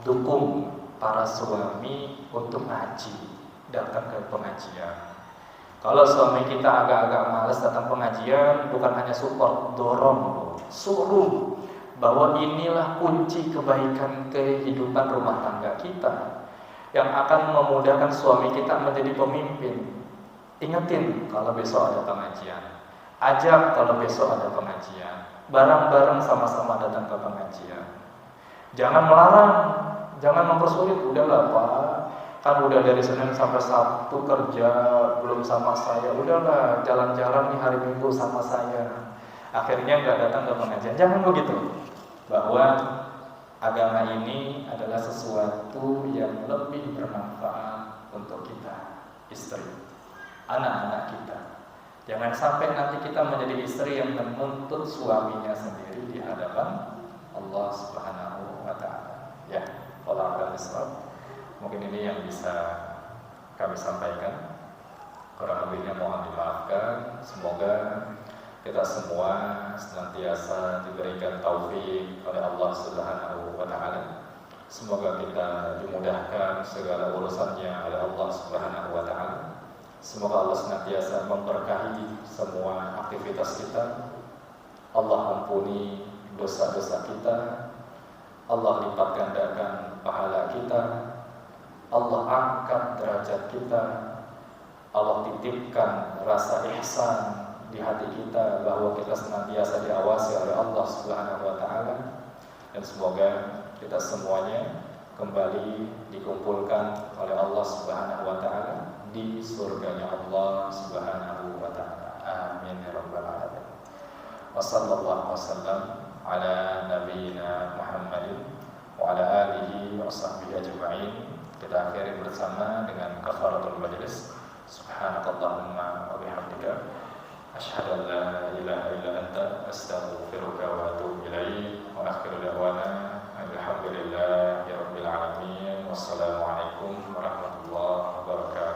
dukung para suami untuk ngaji, datang ke pengajian. Kalau suami kita agak-agak malas datang pengajian, bukan hanya support, dorong, suruh bahwa inilah kunci kebaikan kehidupan rumah tangga kita yang akan memudahkan suami kita menjadi pemimpin. Ingetin kalau besok ada pengajian, ajak kalau besok ada pengajian, bareng-bareng sama-sama datang ke pengajian. Jangan melarang, jangan mempersulit. Udahlah Pak, kan udah dari Senin sampai Sabtu kerja belum sama saya, udahlah jalan-jalan nih hari Minggu sama saya, akhirnya nggak datang ke pengajian. Jangan begitu. Bahwa agama ini adalah sesuatu yang lebih bermanfaat untuk kita, istri, anak-anak kita. Jangan sampai nanti kita menjadi istri yang menuntut suaminya sendiri di hadapan Allah Subhanahu wa Ta'ala. Ya, wallahu a'lam. Mungkin ini yang bisa kami sampaikan. Kurang lebihnya mohon dimaafkan. Semoga kita semua senantiasa diberikan taufik oleh Allah Subhanahu wa taala. Semoga kita dimudahkan segala urusannya oleh Allah Subhanahu wa taala. Semoga Allah senantiasa memberkahi semua aktivitas kita. Allah ampuni dosa-dosa kita. Allah lipat gandakan pahala kita. Allah angkat derajat kita. Allah titipkan rasa ihsan di hati kita bahwa kita senantiasa diawasi oleh Allah Subhanahu wa taala, dan semoga kita semuanya kembali dikumpulkan oleh Allah Subhanahu wa taala di surganya Allah Subhanahu wa taala. Amin ya rabbal alamin. Wassallallahu wasallam ala nabiyyina Muhammadin wa ala alihi wa sahbihi ajma'in. Kita akhiri bersama dengan kafaratul majlis. Subhanakallahumma wa bihamdika asyhadu an la ilaha illa anta astaghfiruka wa atubu ilaik. Wa akhiru da'wana alhamdulillahi rabbil alamin. Wassalamualaikum warahmatullahi wabarakatuh.